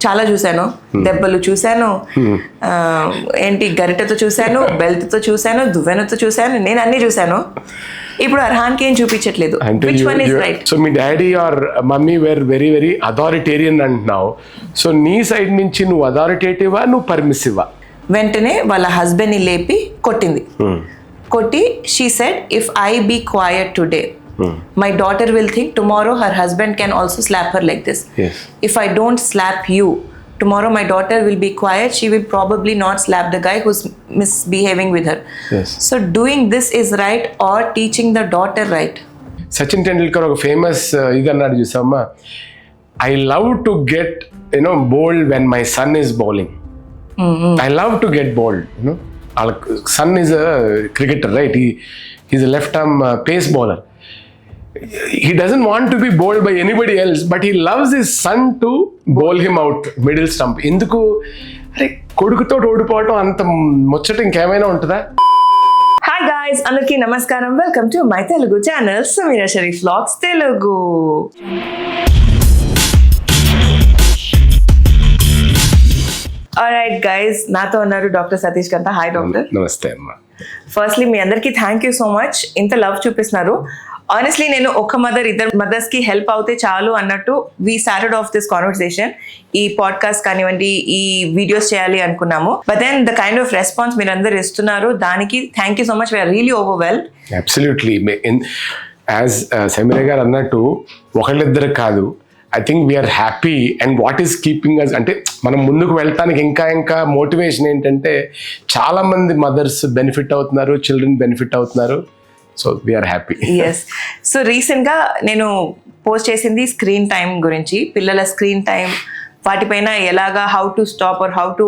చాలా చూశాను, దెబ్బలు చూశాను, ఏంటి గరిటెతో చూశాను, బెల్ట్తో చూశాను, దువ్వెనతో చూశాను, నేను అన్ని చూశాను. ఇప్పుడు అర్హాన్కి ఏం చూపించట్లేదు. సో మీ daddy or mummy were very very authoritarian అంటున్నావు. సో నీ సైడ్ నుంచి నువ్వు అథారిటేటివా, నువ్వు పర్మిసివా? వెంటనే వాళ్ళ హస్బెండ్ని లేపి కొట్టింది. కొట్టి she said, if I be quiet today, my daughter will think tomorrow her husband can also slap her like this. Yes. If I don't slap you, tomorrow my daughter will be quiet. She will probably not slap the guy who's misbehaving with her. Yes. So doing this is right or teaching the daughter right. Sachin Tendulkar ఒక famous ఇది అన్నాడు చూసామా, I love to get bowled when my son is bowling. I love to get bowled. వాళ్ళ son is a cricketer, right? Is a left arm pace bowler. He doesn't want to be bowled by anybody else, but he loves his son to bowl him out middle stump. ఎందుకు అరే కొడుకుతో ఓడిపోవటం అంత ముచ్చట ఇంకేమైనా ఉంటుందా? Hi guys, అందరికీ నమస్కారం. Welcome to my Telugu channel Sameera Sharif vlogs Telugu. Alright guys, నాతో ఉన్నారు doctor Satish Kantha. Hi doctor. నమస్తే అమ్మా. ఫస్ట్లీ మీ అందరికీ థ్యాంక్ యూ సో మచ్, ఇంత లవ్ చూపిస్తున్నారు. ఆనెస్ట్లీ నేను ఒక మదర్, ఇద్దరు మదర్స్కి హెల్ప్ అవుతే చాలు అన్నట్టు we started off this conversation. ఈ పాడ్కాస్ట్ కానివ్వండి, ఈ వీడియోస్ చేయాలి అనుకున్నాము. But then the kind of response మీరు అందరు ఇస్తున్నారు, దానికి thank you so much. We are really overwhelmed. Absolutely. As Sameera గారు అన్నట్టు ఒకళ్ళిద్దరు కాదు, I think we are happy. And what is keeping us అంటే మనం ముందుకు వెళ్ళటానికి ఇంకా మోటివేషన్ ఏంటంటే చాలా మంది మదర్స్ బెనిఫిట్ అవుతున్నారు, చిల్డ్రన్ బెనిఫిట్ అవుతున్నారు. So we are happy. Yes. So రీసెంట్గా నేను పోస్ట్ చేసింది స్క్రీన్ టైం గురించి, పిల్లల స్క్రీన్ టైం, వాటిపైన ఎలాగా how to stop or how to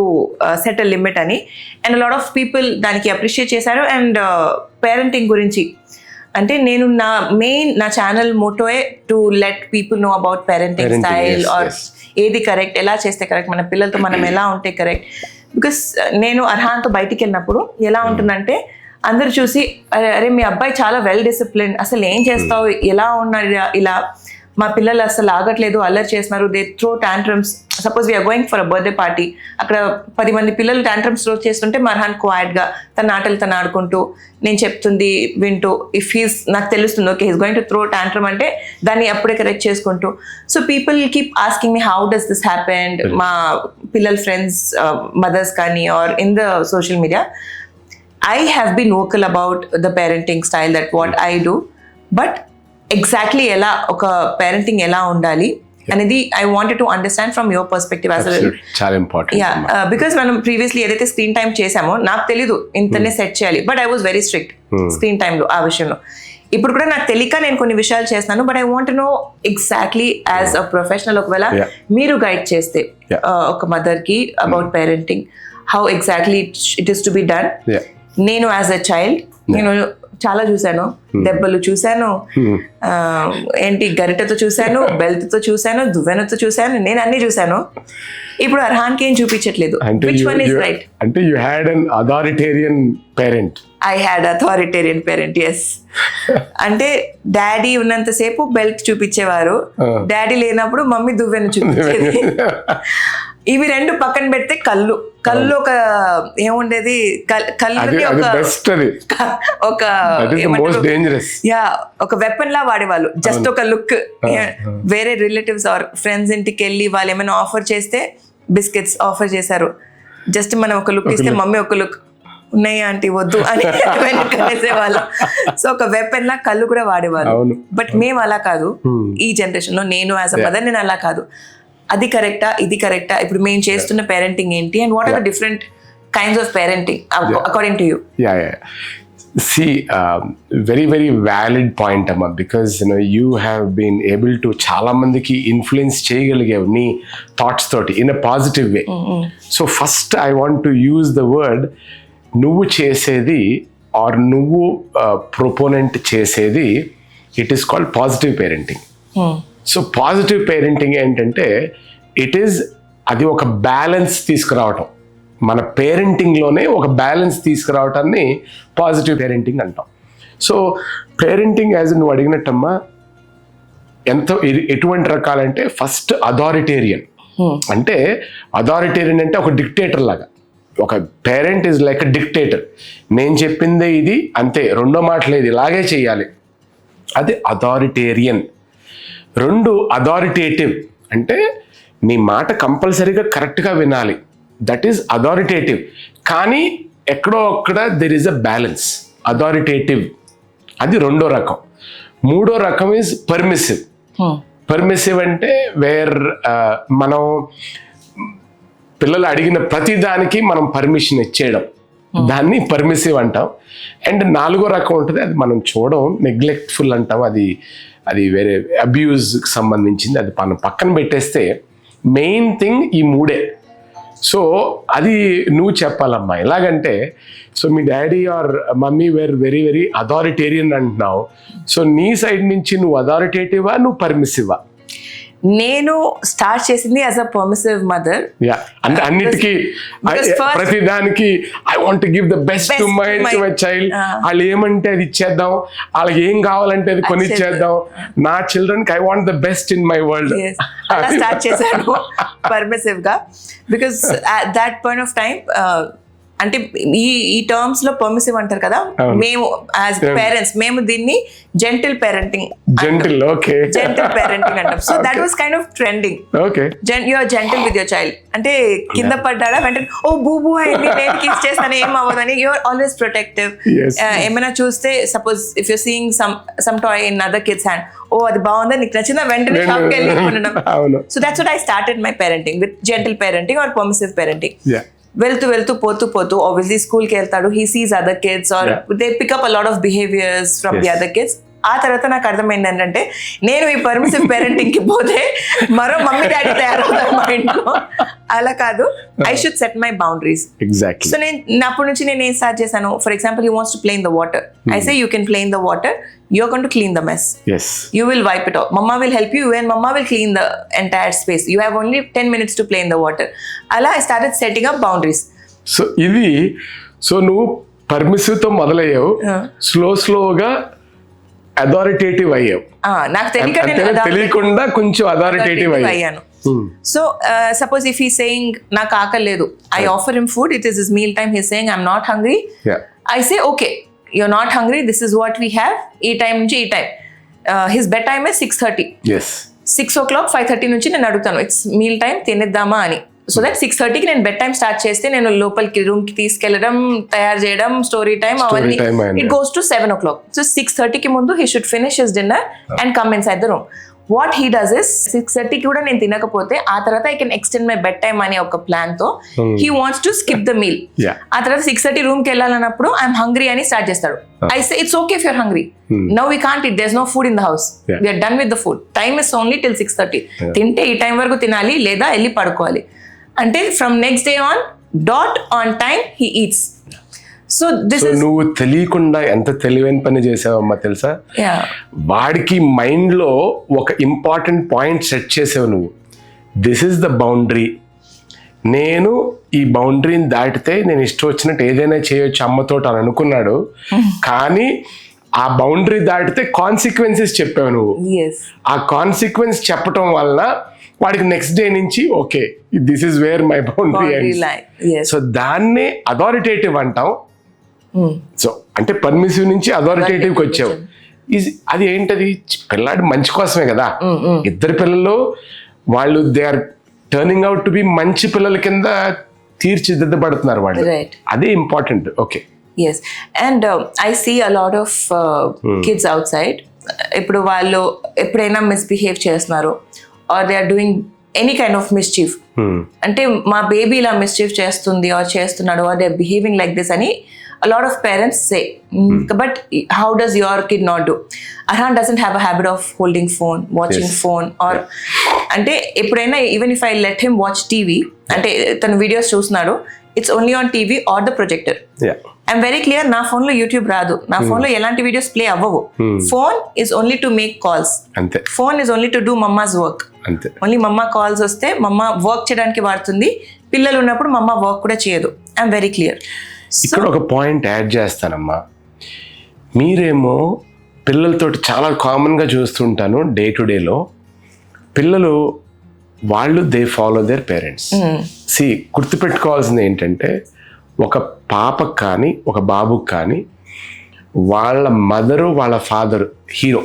set a limit అని. అండ్ లాట్ ఆఫ్ పీపుల్ దానికి అప్రిషియేట్ చేశారు. అండ్ పేరెంటింగ్ గురించి అంటే నేను నా ఛానల్ మోటోయే to let people know about parenting style or ఏది కరెక్ట్, ఎలా చేస్తే కరెక్ట్, మన పిల్లలతో మనం ఎలా ఉంటే కరెక్ట్. బికాస్ నేను అర్హాన్తో బయటికి వెళ్ళినప్పుడు ఎలా ఉంటుందంటే అందరు చూసి అరే మీ అబ్బాయి చాలా వెల్ డిసిప్లిన్, అసలు ఏం చేస్తావు, ఎలా ఉన్నాడు, ఇలా మా పిల్లలు అసలు ఆగట్లేదు, అల్లరి చేస్తున్నారు, they throw tantrums. Suppose we are going for a birthday party, అక్కడ 10 మంది పిల్లలు టాంట్రమ్స్ త్రో చేస్తుంటే మర్హాన్ క్వైట్గా తన ఆటలు తను ఆడుకుంటూ నేను చెప్తుంది వింటూ, ఇఫ్ హీస్ నాకు తెలుస్తుంది okay he's going to throw tantrum అంటే దాన్ని అప్పుడే కరెక్ట్ చేసుకుంటూ. So people keep asking me how does this happened, మా పిల్లల ఫ్రెండ్స్ మదర్స్ కానీ or in the social media. I have been vocal about the parenting style, that what I do, but exactly ela oka parenting ela undali anedi I wanted to understand from your perspective as well. చాలా important. Yeah, because మనం previously ఏదైతే screen time చేసామో నాకు తెలీదు ఇంతనే set చేయాలి, but I was very strict screen టైంలో ఆ విషయంలో. ఇప్పుడు కూడా నాకు తెలియక నేను కొన్ని విషయాలు చేస్తున్నాను, but I want know exactly as a professional ఒకవేళ మీరు గైడ్ చేస్తే ఒక మదర్కి about parenting, how exactly it is to be done. నేను యాజ్ అ చైల్డ్ నేను చాలా చూశాను, దెబ్బలు చూశాను, ఏంటి గరిటెతో చూశాను, బెల్ట్తో చూశాను, దువ్వెనతో చూశాను, నేను అన్ని చూశాను. ఇప్పుడు అర్హాన్కి ఏం చూపించట్లేదు. Which one is right? అంటే you had an authoritarian parent. I had authoritarian parent, yes. అంటే డాడీ ఉన్నంతసేపు బెల్ట్ చూపించేవారు, డాడీ లేనప్పుడు మమ్మీ దువ్వెన చూపించేది. ఇవి రెండు పక్కన పెడితే కళ్ళు ఒక ఏముండేది, కళ్ళుకి ఒక వెపన్ లా వాడేవాళ్ళు. జస్ట్ ఒక లుక్, వేరే రిలేటివ్స్ ఆర్ ఫ్రెండ్స్ ఇంటికి వెళ్ళి వాళ్ళు ఏమైనా ఆఫర్ చేస్తే, బిస్కెట్స్ ఆఫర్ చేశారు, జస్ట్ మనం ఒక లుక్ ఇస్తే మమ్మీ ఒక లుక్ ఉన్నాయి ఆంటీ వద్దు అని వెనకేసేవాళ్ళం. సో ఒక వెపన్ లా కళ్ళు కూడా వాడేవాళ్ళు. బట్ మేము అలా కాదు, ఈ జనరేషన్ లో నేను యాజ్ అ మదర్ నేను అలా కాదు. అది కరెక్టా, ఇది కరెక్టా, ఇప్పుడు మేము చేస్తున్న పేరెంటింగ్ ఏంటి, and what are the different kinds of parenting according to you? See, very very valid point amma, because you have been able to చాలా మందికి ఇన్ఫ్లుయెన్స్ చేయగలిగావు నీ థాట్స్ తోటి in a positive way. So first I want to use the word, నువ్వు చేసేది are నువ్వు proponent చేసేది, it is called positive parenting. So positive parenting ఏంటంటే అది ఒక బ్యాలెన్స్ తీసుకురావటం, మన పేరెంటింగ్లోనే ఒక బ్యాలెన్స్ తీసుకురావటాన్ని పాజిటివ్ పేరెంటింగ్ అంటాం. సో పేరెంటింగ్ యాజ్ నువ్వు అడిగినట్టమ్మా ఎటువంటి రకాలంటే, ఫస్ట్ అథారిటేరియన్. అంటే అథారిటేరియన్ అంటే ఒక డిక్టేటర్ లాగా. ఒక parent is like a dictator. నేను చెప్పిందే ఇది అంతే, రెండో మాట లేదు, ఇలాగే చేయాలి, అది అథారిటేరియన్. 2 అథారిటేటివ్ అంటే నీ మాట కంపల్సరీగా కరెక్ట్గా వినాలి, దట్ ఈస్ అథారిటేటివ్. కానీ ఎక్కడో అక్కడ there is a balance. Authoritative అది 2వ రకం. 3వ రకం ఈజ్ పర్మిసివ్. పర్మిసివ్ అంటే వేర్ మనం పిల్లలు అడిగిన ప్రతి దానికి మనం పర్మిషన్ ఇచ్చేయడం, దాన్ని పర్మిసివ్ అంటాం. అండ్ 4వ రకం ఉంటుంది, అది మనం చూడం, నెగ్లెక్ట్ఫుల్ అంటాం. అది వేరే అబ్యూజ్కి సంబంధించింది, అది మనం పక్కన పెట్టేస్తే మెయిన్ థింగ్ ఈ 3. సో అది నువ్వు చెప్పాలమ్మా. ఎలాగంటే సో మీ daddy or mummy were very very authoritarian అంటున్నావు. సో నీ సైడ్ నుంచి నువ్వు అథారిటేటివా, నువ్వు పర్మిసివా? నేను స్టార్ట్ చేసింది యాజ్ అ పర్మిసివ్ మదర్. అంటే అన్నిటికీ ప్రతి దానికి I want to give the best to my child. వాళ్ళు ఏమంటే అది ఇచ్చేద్దాం, వాళ్ళకి ఏం కావాలంటే అది కొనిచ్చేద్దాం. నా చిల్డ్రన్ కి I want the best in my world. అలా స్టార్ట్ చేశాను పర్మిసివ్ గా. Because at that point of time అంటే ఈ టర్మ్స్ లో పర్మిసివ్ అంటారు కదా, మేము యాజ్ పేరెంట్స్ మేము దీన్ని జెంటిల్ పేరెంటింగ్ అంటాం. So that was kind of trending. You are gentle with your child అంటే కింద పడ్డాడా వెంటనే ఓ బూబూ అయింది, నేను కిస్ చేస్తాను, ఏం అవ్వదని. You're always protective. ఏమైనా చూస్తే suppose if you're seeing some toy in other kids hand, ఓ అది బాగుందా, నీకు నచ్చిందా, వెంటనే షాప్కి వెళ్ళి ఉండడం. So that's what I started my parenting with gentle parenting or permissive parenting. వెళ్తూ పోతూ ఆబ్వియస్లీ స్కూల్కి వెళ్తాడు, he sees other kids or they pick up a lot of behaviours from the other kids. ఆ తర్వాత నాకు అర్థమైంది ఏంటంటే నేను ఈ పర్మిసివ్ పేరెంటింగ్ కి పోతే మరో మమ్మీ డాడీ తయారవుతారు మా ఇంట్లో. అలా కాదు, I should set my boundaries. Exactly. So నేను అప్పటి నుంచి నేను ఏం స్టార్ట్ చేశాను, for example he wants to play in the water, I say you can play in the water, you're going to clean the mess. Yes. You will wipe it off. Mama will help you and mama will clean the entire space. You have only 10 minutes to play in the water. Ala I started setting up boundaries. So నువ్వు permissive తో మొదలయ్యావు, స్లోగా authoritative అయ్యావు. నాకు తెలియకుండా కొంచెం authoritative అయ్యాను. So suppose if he saying నాకు ఆకలి లేదు, I offer him food, it is his meal time, he saying I'm not hungry, I say okay you're not hungry, this is what we have, ee time nunchi ee time. His bed time is 6:30. Yes. 6 o'clock 5:30 నుంచి నేను అడుగుతాను it's meal time, తినేద్దామా అని. So that 6:30 కి నేను bed time start చేస్తే నేను లోపలికి room కి తీసుకెళ్లడం, తయారు చేయడం, స్టోరీ టైం అవన్నీ it goes to 7 o'clock. So 6:30 కి ముందు he should finish his dinner and come inside the room. What he does is 6:30 కి కూడా నేను తినకపోతే ఆ తర్వాత I can extend my bed time అనే ఒక ప్లాన్ తో he wants to skip the meal. ఆ తర్వాత 6:30 రూమ్ కి వెళ్ళాలన్నప్పుడు I'm hungry అని స్టార్ట్ చేస్తాడు. I say it's okay if you're hungry. Now we can't eat. There's no food in the house. We are done with the food. Time is only till 6:30. తింటే ఈ time వరకు తినాలి లేదా వెళ్ళి పడుకోవాలి అంటే from next day on dot on time he eats. So నువ్వు తెలియకుండా ఎంత తెలివైన పని చేసావమ్మా తెలుసా? వాడికి మైండ్ లో ఒక ఇంపార్టెంట్ పాయింట్ సెట్ చేసావు నువ్వు. దిస్ ఇస్ ద బౌండరీ, నేను ఈ బౌండరీని దాటితే నేను ఇష్టం వచ్చినట్టు ఏదైనా చేయొచ్చు అమ్మతో అని అనుకున్నాడు. కానీ ఆ బౌండరీ దాటితే కాన్సిక్వెన్సెస్ చెప్పావు నువ్వు. ఆ కాన్సిక్వెన్స్ చెప్పటం వలన వాడికి నెక్స్ట్ డే నుంచి okay this is where my boundary. So దాన్నే అథారిటేటివ్ అంటాం. సో అంటే పర్మిసివ్ నుంచి అథారిటేటివ్కి వచ్చావు. అది ఏంటది, పిల్లాడు మంచి కోసమే కదా. ఇద్దరు పిల్లలు వాళ్ళు they are turning out to be మంచి పిల్లల కింద తీర్చిదిద్దబడుతున్నారు వాళ్ళు. అదే important. Okay. Yes, and I see a lot of kids outside. ఇప్పుడు వాళ్ళు ఎప్పుడైనా మిస్బిహేవ్ చేస్తున్నారు or they are doing any kind of mischief. అంటే మా బేబీ ఇలా మిస్చీఫ్ చేస్తుంది or చేస్తున్నాడు or they are behaving like this అని a lot of parents say. But how does your kid not do? Arhan doesn't have a habit of holding phone, watching phone or అంటే ఎప్పుడైనా even if I let him watch TV అంటే తన videos చూస్తున్నాడు, it's only on TV or the projector. I'm very clear, నా phone లో YouTube రాదు, నా phone లో ఎలాంటి వీడియోస్ ప్లే అవ్వవు. Phone is only to make calls. అంతే. Phone is only to do మమ్మా's work. అంతే. ఓన్లీ మమ్మ కాల్స్ వస్తే మమ్మ వర్క్ చేయడానికి వాడుతుంది, పిల్లలు ఉన్నప్పుడు మమ్మ వర్క్ కూడా చేయదు. I'm very clear. ఇక్కడ ఒక పాయింట్ యాడ్ చేస్తానమ్మా. మీరేమో పిల్లలతోటి చాలా కామన్గా చూస్తుంటాను డే టు డేలో, పిల్లలు వాళ్ళు దే ఫాలో దేర్ పేరెంట్స్. గుర్తుపెట్టుకోవాల్సింది ఏంటంటే ఒక పాపకు కానీ ఒక బాబుకి కానీ వాళ్ళ మదరు వాళ్ళ father hero.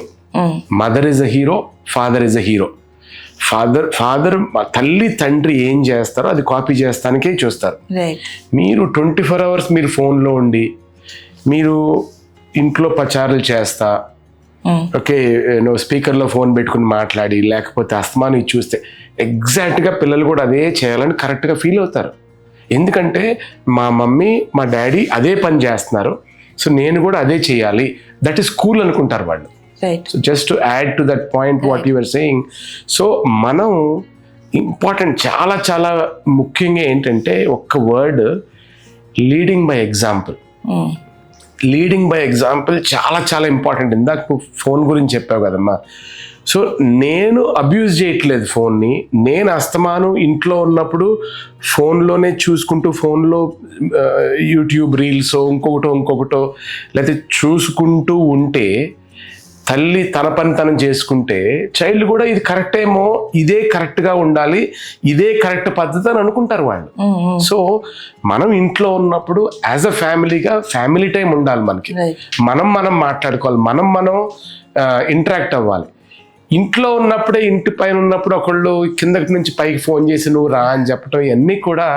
Mother is a hero, father is a hero. Father తల్లి తండ్రి ఏం చేస్తారో అది కాపీ చేస్తానికే చూస్తారు. మీరు 24 hours మీరు ఫోన్లో ఉండి మీరు ఇంట్లో పచారులు చేస్తా ఓకే స్పీకర్లో ఫోన్ పెట్టుకుని మాట్లాడి లేకపోతే అస్తమానం చూస్తే ఎగ్జాక్ట్గా పిల్లలు కూడా అదే చేయాలని కరెక్ట్గా ఫీల్ అవుతారు. ఎందుకంటే మా మమ్మీ మా డాడీ అదే పని చేస్తున్నారు, సో నేను కూడా అదే చేయాలి, దట్ ఈస్ కూల్ అనుకుంటారు వాళ్ళు. So just to add to that point what you are saying. So మనం ఇంపార్టెంట్ చాలా చాలా ముఖ్యంగా ఏంటంటే ఒక్క word, leading by example. Leading by example చాలా చాలా ఇంపార్టెంట్. ఇందాక నువ్వు ఫోన్ గురించి చెప్పావు కదమ్మా. సో నేను అబ్యూజ్ చేయట్లేదు ఫోన్ని. నేను అస్తమానం ఇంట్లో ఉన్నప్పుడు ఫోన్లోనే చూసుకుంటూ ఫోన్లో యూట్యూబ్ రీల్స్ ఇంకొకటో లేకపోతే చూసుకుంటూ ఉంటే తల్లి తన పని తను చేసుకుంటే చైల్డ్ కూడా ఇది కరెక్ట్ ఏమో, ఇదే కరెక్ట్గా ఉండాలి, ఇదే కరెక్ట్ పద్ధతి అని అనుకుంటారు వాళ్ళు. సో మనం ఇంట్లో ఉన్నప్పుడు యాజ్ అ ఫ్యామిలీగా ఫ్యామిలీ టైం ఉండాలి మనకి. మనం మాట్లాడుకోవాలి, మనం ఇంటరాక్ట్ అవ్వాలి. ఇంట్లో ఉన్నప్పుడే ఇంటి పైన ఉన్నప్పుడు ఒకళ్ళు కిందకి నుంచి పైకి ఫోన్ చేసి నువ్వు రా అని చెప్పడం ఇవన్నీ కూడా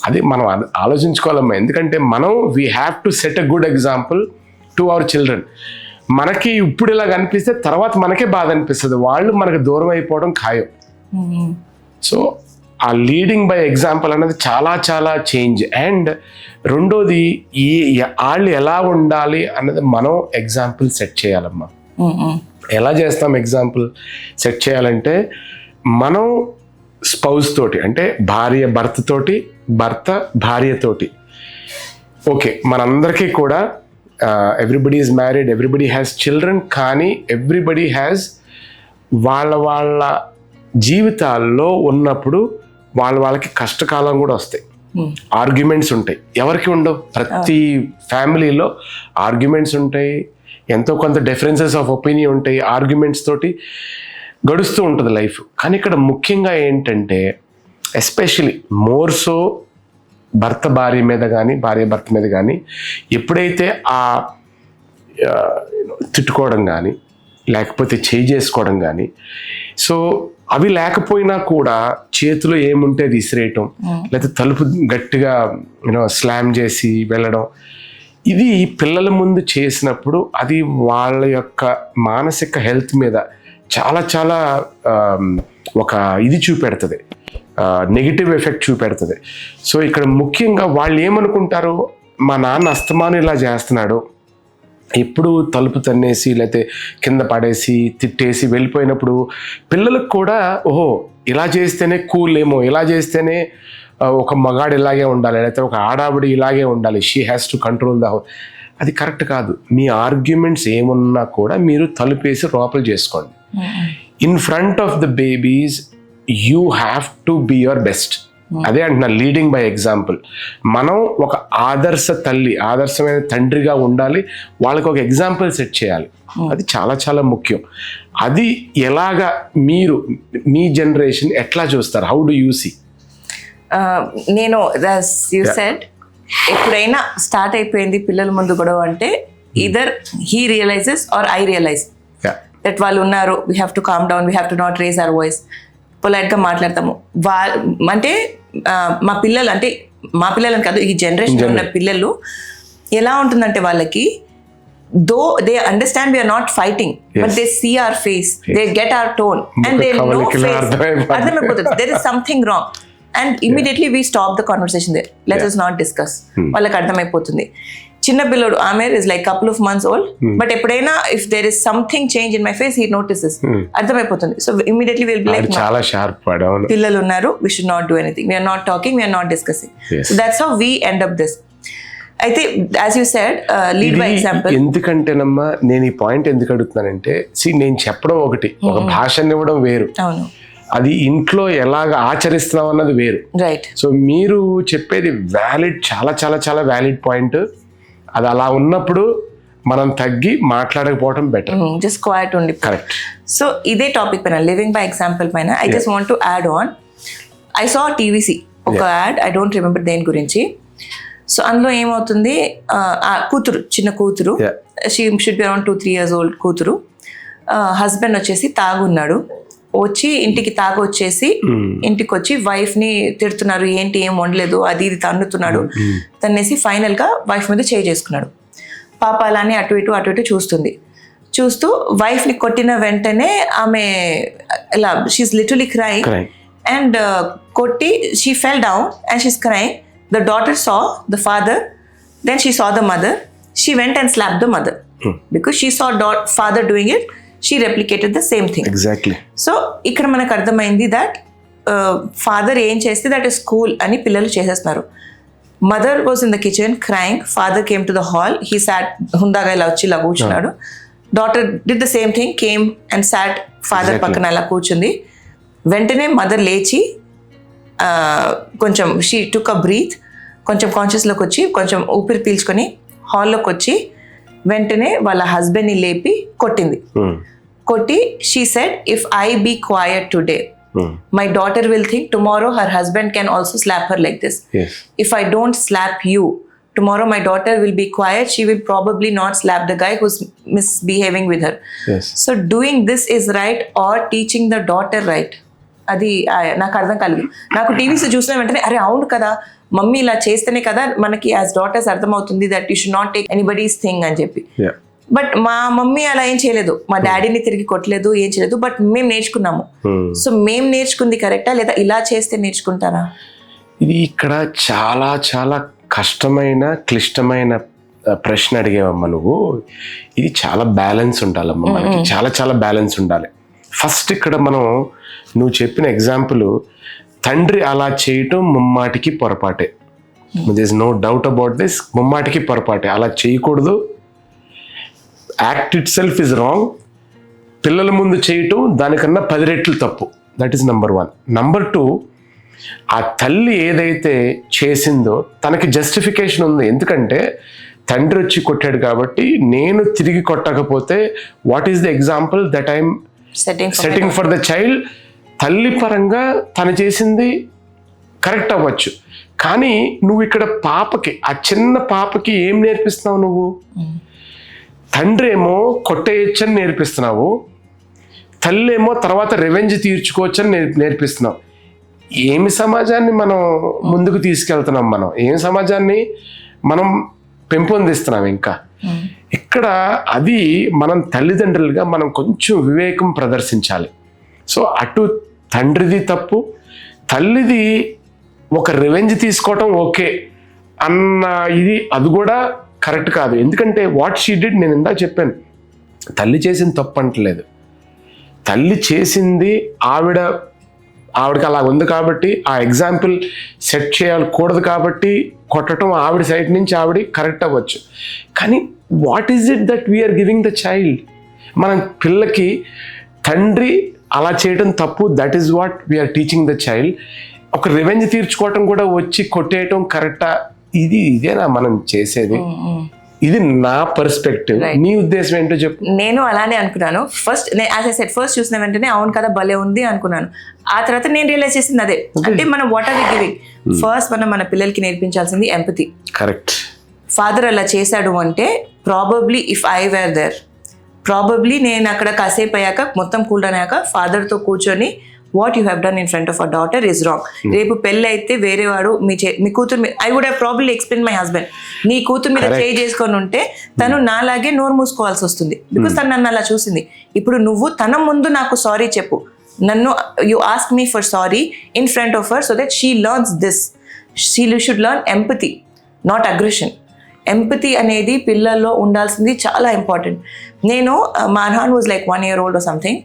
అది మనం ఆలోచించుకోవాలమ్మా. ఎందుకంటే మనం we have to set a good example to our children. మనకి ఇప్పుడు ఇలా కనిపిస్తే తర్వాత మనకే బాధ అనిపిస్తుంది, వాళ్ళు మనకు దూరం అయిపోవడం ఖాయం. సో ఆ లీడింగ్ బై ఎగ్జాంపుల్ అనేది చాలా చాలా చేంజ్. అండ్ రెండోది వాళ్ళు ఎలా ఉండాలి అన్నది మనం ఎగ్జాంపుల్ సెట్ చేయాలమ్మా. ఎలా చేస్తాం ఎగ్జాంపుల్ సెట్ చేయాలంటే మనం స్పౌస్ తోటి, అంటే భార్య భర్తతోటి, భర్త భార్యతోటి, ఓకే మనందరికీ కూడా everybody is married, everybody has children, కానీ ఎవ్రీబడి హ్యాస్ వాళ్ళ జీవితాల్లో ఉన్నప్పుడు వాళ్ళకి కష్టకాలం కూడా వస్తాయి, ఆర్గ్యుమెంట్స్ ఉంటాయి. ఎవరికి ఉండవు? ప్రతి ఫ్యామిలీలో ఆర్గ్యుమెంట్స్ ఉంటాయి, ఎంతో కొంత డిఫరెన్సెస్ ఆఫ్ ఒపీనియన్ ఉంటాయి, ఆర్గ్యుమెంట్స్ తోటి గడుస్తూ ఉంటుంది లైఫ్. కానీ ఇక్కడ ముఖ్యంగా ఏంటంటే ఎస్పెషలీ మోర్ సో భర్త భార్య మీద కానీ భార్య భర్త మీద కానీ ఎప్పుడైతే ఆ తిట్టుకోవడం కానీ లేకపోతే చేయి చేసుకోవడం కానీ, సో అవి లేకపోయినా కూడా చేతిలో ఏముంటే అది ఇసిరేయటం, లేకపోతే తలుపు గట్టిగా స్లామ్ చేసి వెళ్ళడం, ఇది పిల్లల ముందు చేసినప్పుడు అది వాళ్ళ యొక్క మానసిక హెల్త్ మీద చాలా చాలా ఒక ఇది చూపెడుతుంది, నెగిటివ్ ఎఫెక్ట్ చూపెడుతుంది. సో ఇక్కడ ముఖ్యంగా వాళ్ళు ఏమనుకుంటారు, మా నాన్న అస్తమానం ఇలా చేస్తున్నాడు, ఎప్పుడు తలుపు తన్నేసి లేకపోతే కింద పడేసి తిట్టేసి వెళ్ళిపోయినప్పుడు పిల్లలకు కూడా ఓహో ఇలా చేస్తేనే కూల్ ఏమో, ఇలా చేస్తేనే ఒక మగాడు ఇలాగే ఉండాలి, లేకపోతే ఒక ఆడావిడి ఇలాగే ఉండాలి, she has to control the house. అది కరెక్ట్ కాదు. మీ ఆర్గ్యుమెంట్స్ ఏమున్నా కూడా మీరు తలుపేసి లోపల చేసుకోండి. In front of the babies you have to be your best. అదే అంటున్నా, లీడింగ్ బై ఎగ్జాంపుల్. మనం ఒక ఆదర్శ తల్లి, ఆదర్శమైన తండ్రిగా ఉండాలి, వాళ్ళకి ఒక ఎగ్జాంపుల్ సెట్ చేయాలి. అది చాలా చాలా ముఖ్యం. అది ఎలాగా మీరు మీ జనరేషన్ ఎట్లా చూస్తారు? How do you see? నేను యూ సెడ్ ఎప్పుడైనా స్టార్ట్ అయిపోయింది పిల్లల ముందు గొడవ అంటే either he realises or I realise that వాళ్ళు ఉన్నారు, we have to calm down, we have to not raise our voice, పొలైట్గా మాట్లాడతాము. అంటే మా పిల్లలని కాదు, ఈ జనరేషన్ ఉన్న పిల్లలు ఎలా ఉంటుందంటే వాళ్ళకి though they understand we are not fighting, but they see our face, they get our tone and they know face, అర్థమైపోతుంది there is something wrong and immediately we stop the conversation there, let us not discuss. వాళ్ళకి అర్థమైపోతుంది. చిన్న పిల్లడు ఆమె is like couple of months old, but ఎప్పుడైనా if there is something change in my face he notices, అర్థమైపోతుంది. So immediately will be like చాలా sharp, పిల్లలు ఉన్నారు, we should not do anything, we are not talking, we are not discussing. So that's how we end up this. అయితే as you said lead by example. ఎందుకంటేనమ్మా నేను ఈ point ఎందుకు అడుగుతున్నానంటే, నేను చెప్పడం ఒకటి, ఒక భాషను ఇవ్వడం వేరు, అవును, అది ఇంట్లో ఎలాగ ఆచరిస్తున్నాం అన్నది వేరు. రైట్. సో మీరు చెప్పేది వ్యాలిడ్, చాలా చాలా చాలా వ్యాలిడ్ పాయింట్. అది అలా ఉన్నప్పుడు మనం తగ్గి మాట్లాడకపోవడం బెటర్. జస్ట్ క్వైట్ ఉండి. కరెక్ట్. సో ఇదే టాపిక్ పైన, లివింగ్ బై ఎగ్జాంపుల్ పైన I just want to add on. I saw TVC ఒక యాడ్, ఐ డోంట్ రిమెంబర్ దేని గురించి. సో అందులో ఏమవుతుంది, ఆ కూతురు, చిన్న కూతురు, she should be around 2-3 years old కూతురు, హస్బెండ్ వచ్చేసి తాగున్నాడు, వచ్చి ఇంటికి తాగొచ్చేసి ఇంటికి వచ్చి వైఫ్ ని తిడుతున్నారు, ఏంటి ఏం వండలేదు అది ఇది తన్నుతున్నాడు. తన్నేసి ఫైనల్ గా వైఫ్ మీద చేసుకున్నాడు. పాప అలానే అటు ఇటు చూస్తుంది. చూస్తూ వైఫ్ ని కొట్టిన వెంటనే ఆమె ఇలా షీఈస్ లిటరలీ క్రైయింగ్ అండ్ కొట్టి she fell down and she is crying. The daughter saw the father, then she saw the mother, she went and slap the mother because she saw father doing it. She replicated the same thing. Exactly. So ఇక్కడ మనకు అర్థమైంది that father ఏం చేస్తే that is cool అని పిల్లలు చేసేస్తున్నారు. Mother was in the kitchen crying, father came to the hall, he sat, హుందాగా ఇలా వచ్చి ఇలా కూర్చున్నాడు. Daughter did the same thing, came and sat father పక్కన ఇలా కూర్చుంది. వెంటనే మదర్ లేచి కొంచెం షీ టుక్ అ బ్రీత్, కొంచెం కాన్షియస్లోకి వచ్చి కొంచెం ఊపిరి పీల్చుకొని హాల్లోకి వచ్చి వెంటనే వాళ్ళ హస్బెండ్ని లేపి కొట్టింది. కొట్టి she said, if I be quiet today my daughter will think tomorrow her husband can also slap her like this. If I don't slap you tomorrow my daughter will be quiet, she will probably not slap the guy who's misbehaving with her. So doing this is right or teaching the daughter right, అది నాకు అర్థం కాలేదు. నాకు TVs చూసిన వెంటనే అరే అవును కదా, మమ్మీ ఇలా చేస్తేనే కదా మనకి యాజ్ డాటర్స్ అర్థమవుతుంది that you should not take anybody's thing అని చెప్పి. బట్ మా మమ్మీ అలా ఏం చేయలేదు, మా డాడీని తిరిగి కొట్టలేదు, ఏం చేయలేదు. బట్ మేము నేర్చుకున్నాము. సో మేము నేర్చుకుంది కరెక్టా లేదా ఇలా చేస్తే నేర్చుకుంటారా? ఇది ఇక్కడ చాలా చాలా కష్టమైన క్లిష్టమైన ప్రశ్న అడిగేవమ్మా నువ్వు. ఇది చాలా బ్యాలెన్స్ ఉండాలమ్మా, మనకి చాలా చాలా బ్యాలెన్స్ ఉండాలి. ఫస్ట్ ఇక్కడ మనం నువ్వు చెప్పిన ఎగ్జాంపుల్, తండ్రి అలా చేయటం ముమ్మాటికి పొరపాటే. This no doubt about this, ముమ్మాటికి పొరపాటే, అలా చేయకూడదు. Act itself is wrong. పిల్లల ముందు చేయటం దానికన్నా 10 రెట్లు తప్పు. That is number 1. నెంబర్ 2, ఆ తల్లి ఏదైతే చేసిందో తనకి జస్టిఫికేషన్ ఉంది. ఎందుకంటే తండ్రి వచ్చి కొట్టాడు కాబట్టి నేను తిరిగి కొట్టకపోతే what is the example that I'm setting for the child. తల్లి పరంగా తను చేసింది కరెక్ట్ అవ్వచ్చు, కానీ నువ్వు ఇక్కడ పాపకి, ఆ చిన్న పాపకి ఏం నేర్పిస్తున్నావు నువ్వు? తండ్రి ఏమో కొట్టేయచ్చని నేర్పిస్తున్నావు, తల్లి ఏమో తర్వాత రెవెంజ్ తీర్చుకోవచ్చని నేర్పిస్తున్నావు. ఏమి సమాజాన్ని మనం ముందుకు తీసుకెళ్తున్నాం? మనం ఏం సమాజాన్ని మనం పెంపొందిస్తున్నాం? ఇంకా ఇక్కడ అది మనం తల్లిదండ్రులుగా మనం కొంచెం వివేకం ప్రదర్శించాలి. సో అటు తండ్రిది తప్పు, తల్లిది ఒక రెవెంజ్ తీసుకోవటం ఓకే అన్న ఇది, అది కూడా కరెక్ట్ కాదు. ఎందుకంటే వాట్ షీ డిడ్, నేను ఇందాక చెప్పాను, తల్లి చేసింది తప్పు అంటలేదు. తల్లి చేసింది ఆవిడకి అలా ఉంది కాబట్టి, ఆ ఎగ్జాంపుల్ సెట్ చేయకూడదు కాబట్టి కొట్టడం ఆవిడ సైడ్ నుంచి ఆవిడ కరెక్ట్ అవ్వచ్చు. కానీ what is it that we are giving the child? మనం పిల్లకి తండ్రి అలా చేయడం తప్పు, that is what we are teaching the child. ఒక రివెంజ్ తీర్చుకోవటం కూడా వచ్చి కొట్టేయటం కరెక్టా? ఇదేనా మనం చేసేది? ఇది నా పర్స్పెక్టివ్. నీ ఉద్దేశం ఏంటో చెప్పు. నేను అలానే అనుకున్నాను. First as I said, first చూసిన వెంటనే అవును కదా భలే ఉంది అనుకున్నాను. ఆ తర్వాత నేను రియలైజ్ చేసింది అదే, అంటే మనం what are we giving? First మనం మన పిల్లలకి నేర్పించాల్సింది ఎంపతి. కరెక్ట్. ఫాదర్ అలా చేశాడు అంటే probably if I were there, probably నేను అక్కడ కాసేపు అయ్యాక మొత్తం కూల్ డౌన్ అయ్యాక ఫాదర్తో కూర్చొని what you have done in front of a daughter is wrong. రేపు పెళ్ళి అయితే వేరే వాడు మీ కూతురు మీద, I would have probably explain my husband, నీ కూతురు మీద చేయి చేసుకొని ఉంటే తను నాలాగే నోరు మూసుకోవాల్సి వస్తుంది, బికాస్ తను నన్ను అలా చూసింది. ఇప్పుడు నువ్వు తన ముందు నాకు సారీ చెప్పు, నన్ను you ask me for sorry in front of her, so that she learns this. She should learn empathy, not aggression. Empathy అనేది పిల్లల్లో ఉండాల్సింది చాలా ఇంపార్టెంట్. నేను మార్హాన్ was like 1 year old or something.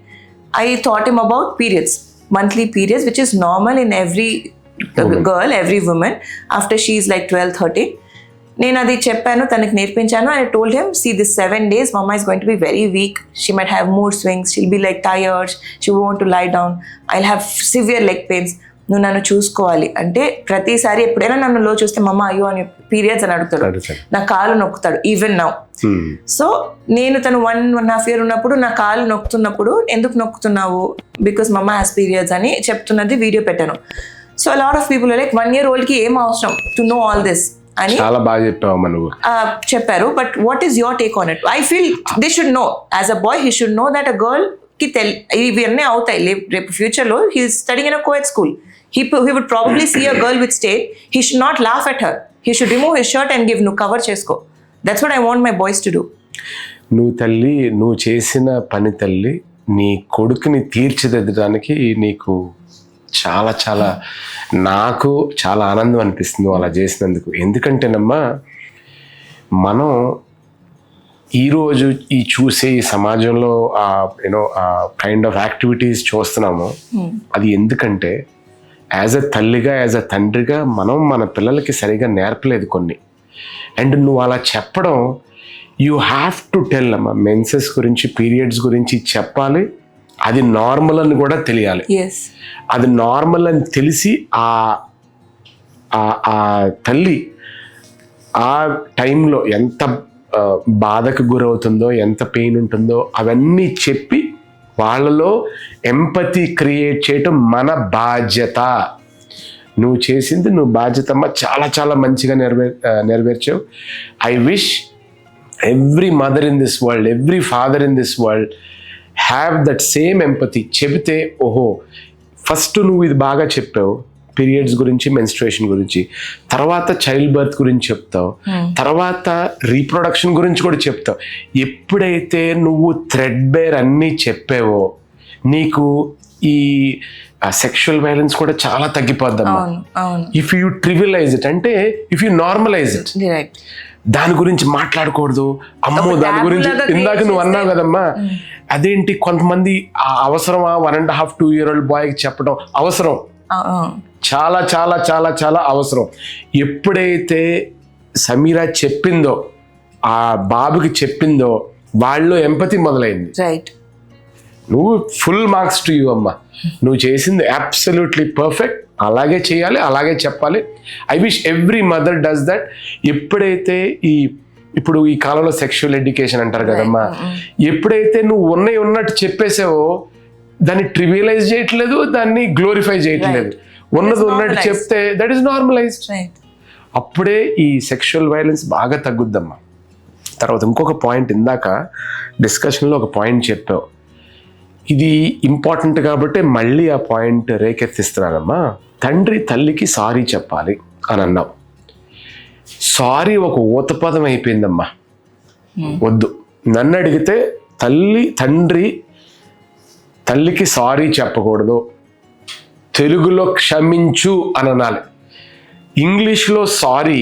I taught him about periods, monthly periods, which is normal in every girl, every woman after she is like 12-13. నేను అది చెప్పాను, తనకి నేర్పించాను. I told him, see, this 7 days mama is going to be very weak, she might have mood swings, she'll be like tired, she won't want to lie down, I'll have severe leg pains. నువ్వు నన్ను చూసుకోవాలి అంటే ప్రతిసారి ఎప్పుడైనా నన్ను లో చూస్తే మమ్మ అయ్యో అని పీరియడ్స్ అని అడుగుతాడు, నా కాలు నొక్కుతాడు ఈవెన్ నౌ. సో నేను తను 1.5 years ఉన్నప్పుడు నా కాలు నొక్కుతున్నప్పుడు ఎందుకు నొక్కుతున్నావు, బికాస్ మమ్మ హ్యాస్ పీరియడ్స్ అని చెప్తున్నది వీడియో పెట్టాను. So lot of people like 1 year old కి ఏం అవసరం టు నో ఆల్ దిస్ అని చాలా బాగా చెప్పావు నువ్వు చెప్పారు. But what is your take on it? I feel they should know as a boy, he should know that a girl కి ఇవన్నీ అవుతాయి రేపు ఫ్యూచర్ లో. He studying in a coed school. He would probably see a girl with state. He should not laugh at her. He should remove his shirt and give no cover chesko. That's what I want my boys to do. నువ్వు తల్లి, నువ్వు చేసిన పని తల్లి, నీ కొడుకుని తీర్చిదిద్దడానికి నీకు చాలా చాలా నాకు చాలా ఆనందం అనిపిస్తుంది అలా చేసినందుకు. ఎందుకంటేనమ్మా మనం ఈరోజు ఈ చూసే ఈ సమాజంలో యూనో కైండ్ ఆఫ్ యాక్టివిటీస్ చూస్తున్నాము. అది ఎందుకంటే యాజ్ అ తల్లిగా, యాజ్ అ తండ్రిగా మనం మన పిల్లలకి సరిగా నేర్పలేదు కొన్ని. అండ్ నువ్వు అలా చెప్పడం, యూ హ్యావ్ టు టెల్ అమ్మా, మెన్సెస్ గురించి, పీరియడ్స్ గురించి చెప్పాలి. అది నార్మల్ అని కూడా తెలియాలి. అది నార్మల్ అని తెలిసి ఆ తల్లి ఆ టైంలో ఎంత బాధకు గురవుతుందో, ఎంత పెయిన్ ఉంటుందో అవన్నీ చెప్పి వాళ్ళలో ఎంపతి క్రియేట్ చేయటం మన బాధ్యత. నువ్వు చేసింది నువ్వు బాధ్యత అమ్మా, చాలా చాలా మంచిగా నెరవేర్చావు. I wish every mother in this world, every father in this world have that same empathy. చెబితే ఓహో ఫస్ట్ నువ్వు ఇది బాగా చెప్పావు, పీరియడ్స్ గురించి, మెన్స్ట్రుయేషన్ గురించి, తర్వాత చైల్డ్ బర్త్ గురించి చెప్తావు, తర్వాత రీప్రొడక్షన్ గురించి కూడా చెప్తావు. ఎప్పుడైతే నువ్వు థ్రెడ్ బేర్ అన్నీ చెప్పావో నీకు ఈ సెక్షువల్ వైలెన్స్ కూడా చాలా తగ్గిపోద్దమ్మా. ఇఫ్ యూ ట్రివిలైజ్ ఇట్, అంటే ఇఫ్ యూ నార్మలైజ్ ఇట్, దాని గురించి మాట్లాడకూడదు, అమ్మో దాని గురించి. ఇందాక నువ్వు అన్నావు కదమ్మా, అదేంటి కొంతమంది అవసరమా 1.5, 2 year old బాయ్కి చెప్పడం అవసరం, చాలా చాలా చాలా చాలా అవసరం. ఎప్పుడైతే సమీరా చెప్పిందో, ఆ బాబుకి చెప్పిందో, వాళ్ళు ఎంపతి మొదలైంది. నువ్వు ఫుల్ మార్క్స్ టు యూ అమ్మా. నువ్వు చేసింది అబ్సల్యూట్లీ పర్ఫెక్ట్. అలాగే చేయాలి, అలాగే చెప్పాలి. I wish every mother does that. ఎప్పుడైతే ఇప్పుడు ఈ కాలంలో సెక్షువల్ ఎడ్యుకేషన్ అంటారు కదమ్మా, ఎప్పుడైతే నువ్వు ఉన్నట్టు చెప్పేసావో దాన్ని ట్రివియలైజ్ చేయట్లేదు, దాన్ని గ్లోరిఫై చేయట్లేదు. ఉన్నట్టు చెప్తే దట్ ఈస్ నార్మలైజ్డ్. అప్పుడే ఈ సెక్షువల్ వైలెన్స్ బాగా తగ్గుద్దమ్మా. తర్వాత ఇంకొక పాయింట్, ఇందాక డిస్కషన్లో ఒక పాయింట్ చెప్పావు, ఇది ఇంపార్టెంట్ కాబట్టి మళ్ళీ ఆ పాయింట్ రేకెత్తిస్తున్నానమ్మా. తండ్రి తల్లికి సారీ చెప్పాలి అని అన్నావు. సారీ ఒక ఊతపదం అయిపోయిందమ్మా. వద్దు. నన్ను అడిగితే తండ్రి తల్లికి సారీ చెప్పకూడదు, తెలుగులో క్షమించు అని అనాలి. ఇంగ్లీష్లో సారీ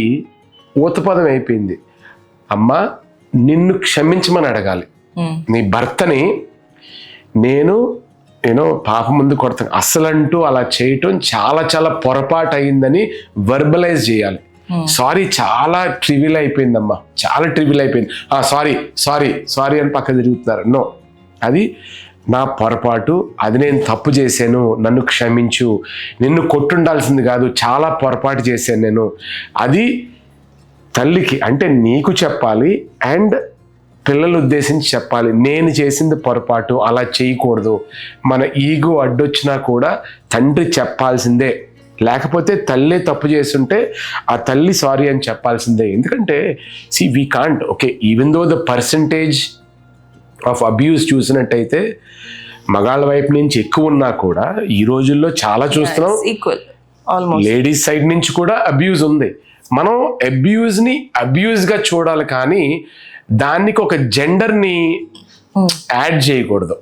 ఊతపదం అయిపోయింది. అమ్మా నిన్ను క్షమించమని అడగాలి. నీ భర్తని నేను పాప ముందు కొడతాను అసలంటూ అలా చేయటం చాలా చాలా పొరపాటు అయిందని వర్బలైజ్ చేయాలి. సారీ చాలా ట్రివిల్ అయిపోయిందమ్మా, చాలా ట్రివిల్ అయిపోయింది. సారీ సారీ సారీ అని పక్క తిరుగుతున్నారు. నో, అది నా పొరపాటు, అది నేను తప్పు చేశాను, నన్ను క్షమించు, నిన్ను కొట్టుండాల్సింది కాదు, చాలా పొరపాటు చేశాను నేను. అది తల్లికి అంటే నీకు చెప్పాలి అండ్ పిల్లలు ఉద్దేశించి చెప్పాలి. నేను చేసింది పొరపాటు, అలా చేయకూడదు. మన ఈగో అడ్డొచ్చినా కూడా తండ్రి చెప్పాల్సిందే. లేకపోతే తల్లి తప్పు చేస్తుంటే ఆ తల్లి సారీ అని చెప్పాల్సిందే. ఎందుకంటే we can't, okay, even though the percentage of abuse చూసినట్టయితే మగాళ్ళ వైపు నుంచి ఎక్కువ ఉన్నా కూడా ఈ రోజుల్లో చాలా చూస్తున్నాం, లేడీస్ సైడ్ నుంచి కూడా అబ్యూజ్ ఉంది. మనం అబ్యూజ్ని అబ్యూజ్గా చూడాలి, కానీ దానికి ఒక జెండర్ని యాడ్ చేయకూడదు.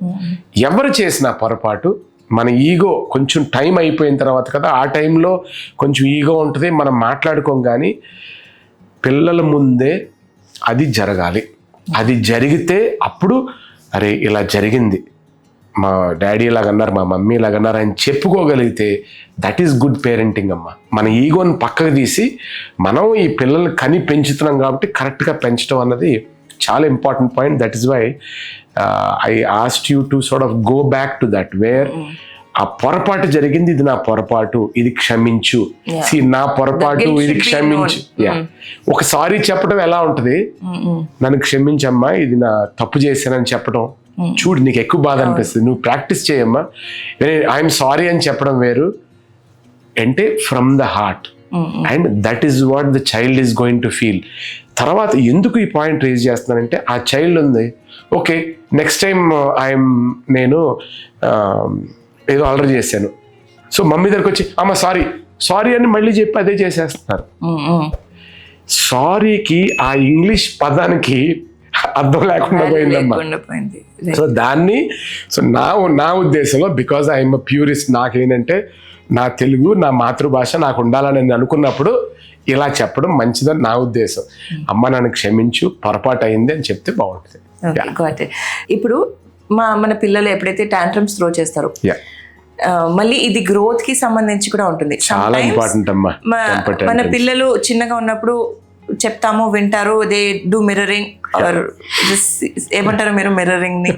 ఎవరు చేసిన పొరపాటు, మన ఈగో కొంచెం టైం అయిపోయిన తర్వాత కదా, ఆ టైంలో కొంచెం ఈగో ఉంటుంది, మనం మాట్లాడుకోం. కానీ పిల్లల ముందే అది జరగాలి. అది జరిగితే అప్పుడు అరే ఇలా జరిగింది, మా డాడీ ఇలాగన్నారు, మా మమ్మీ ఇలాగన్నారు అని చెప్పుకోగలిగితే దట్ ఈస్ గుడ్ పేరెంటింగ్ అమ్మ. మన ఈగోని పక్కకు తీసి మనం ఈ పిల్లల్ని కని పెంచుతున్నాం కాబట్టి కరెక్ట్గా పెంచడం అన్నది చాలా important point. That is why I asked you to sort of go back to that, where ఆ పొరపాటు జరిగింది, ఇది నా పొరపాటు, ఇది క్షమించు. See, నా పొరపాటు, ఇది క్షమించు. ఒక సారీ చెప్పడం ఎలా ఉంటది, నన్ను క్షమించమ్మా, ఇది నా తప్పు చేశానని చెప్పడం. చూడు, నీకు ఎక్కువ బాధ అనిపిస్తుంది, నువ్వు ప్రాక్టీస్ చేయమ్మా. ఐఎమ్ సారీ అని చెప్పడం వేరు, అంటే from the heart. And that is what the child is going to feel. తర్వాత ఎందుకు ఈ పాయింట్ రేజ్ చేస్తున్నానంటే, ఆ చైల్డ్ ఉంది, ఓకే నెక్స్ట్ టైం నేను ఏదో ఆర్డర్ చేశాను, సో మమ్మీ దగ్గరికి వచ్చి అమ్మ సారీ సారీ అని మళ్ళీ చెప్పి అదే చేసేస్తున్నారు. సారీకి ఆ ఇంగ్లీష్ పదానికి అర్థం లేకుండా పోయిందమ్మా. సో దాన్ని నా ఉద్దేశంలో, బికాజ్ ఐఎమ్ ప్యూరిస్ట్, నాకేంటంటే నా తెలుగు, నా మాతృభాష నాకు ఉండాలని నేను అనుకున్నప్పుడు ఇలా చెప్పడం మంచిదని నా ఉద్దేశం. అమ్మ నన్ను క్షమించు, పొరపాటు అయింది అని చెప్తే బాగుంటుంది. ఇప్పుడు మన పిల్లలు ఎప్పుడైతే టాంట్రమ్స్ త్రో చేస్తారో, మళ్ళీ ఇది గ్రోత్ కి సంబంధించి కూడా ఉంటుంది. చాలా ఇంపార్టెంట్ అమ్మా. మన పిల్లలు చిన్నగా ఉన్నప్పుడు చెప్తాము, వింటారు, దే డూ మిర్రరింగ్, ఏమంటారు మీరు మిర్రరింగ్ ని,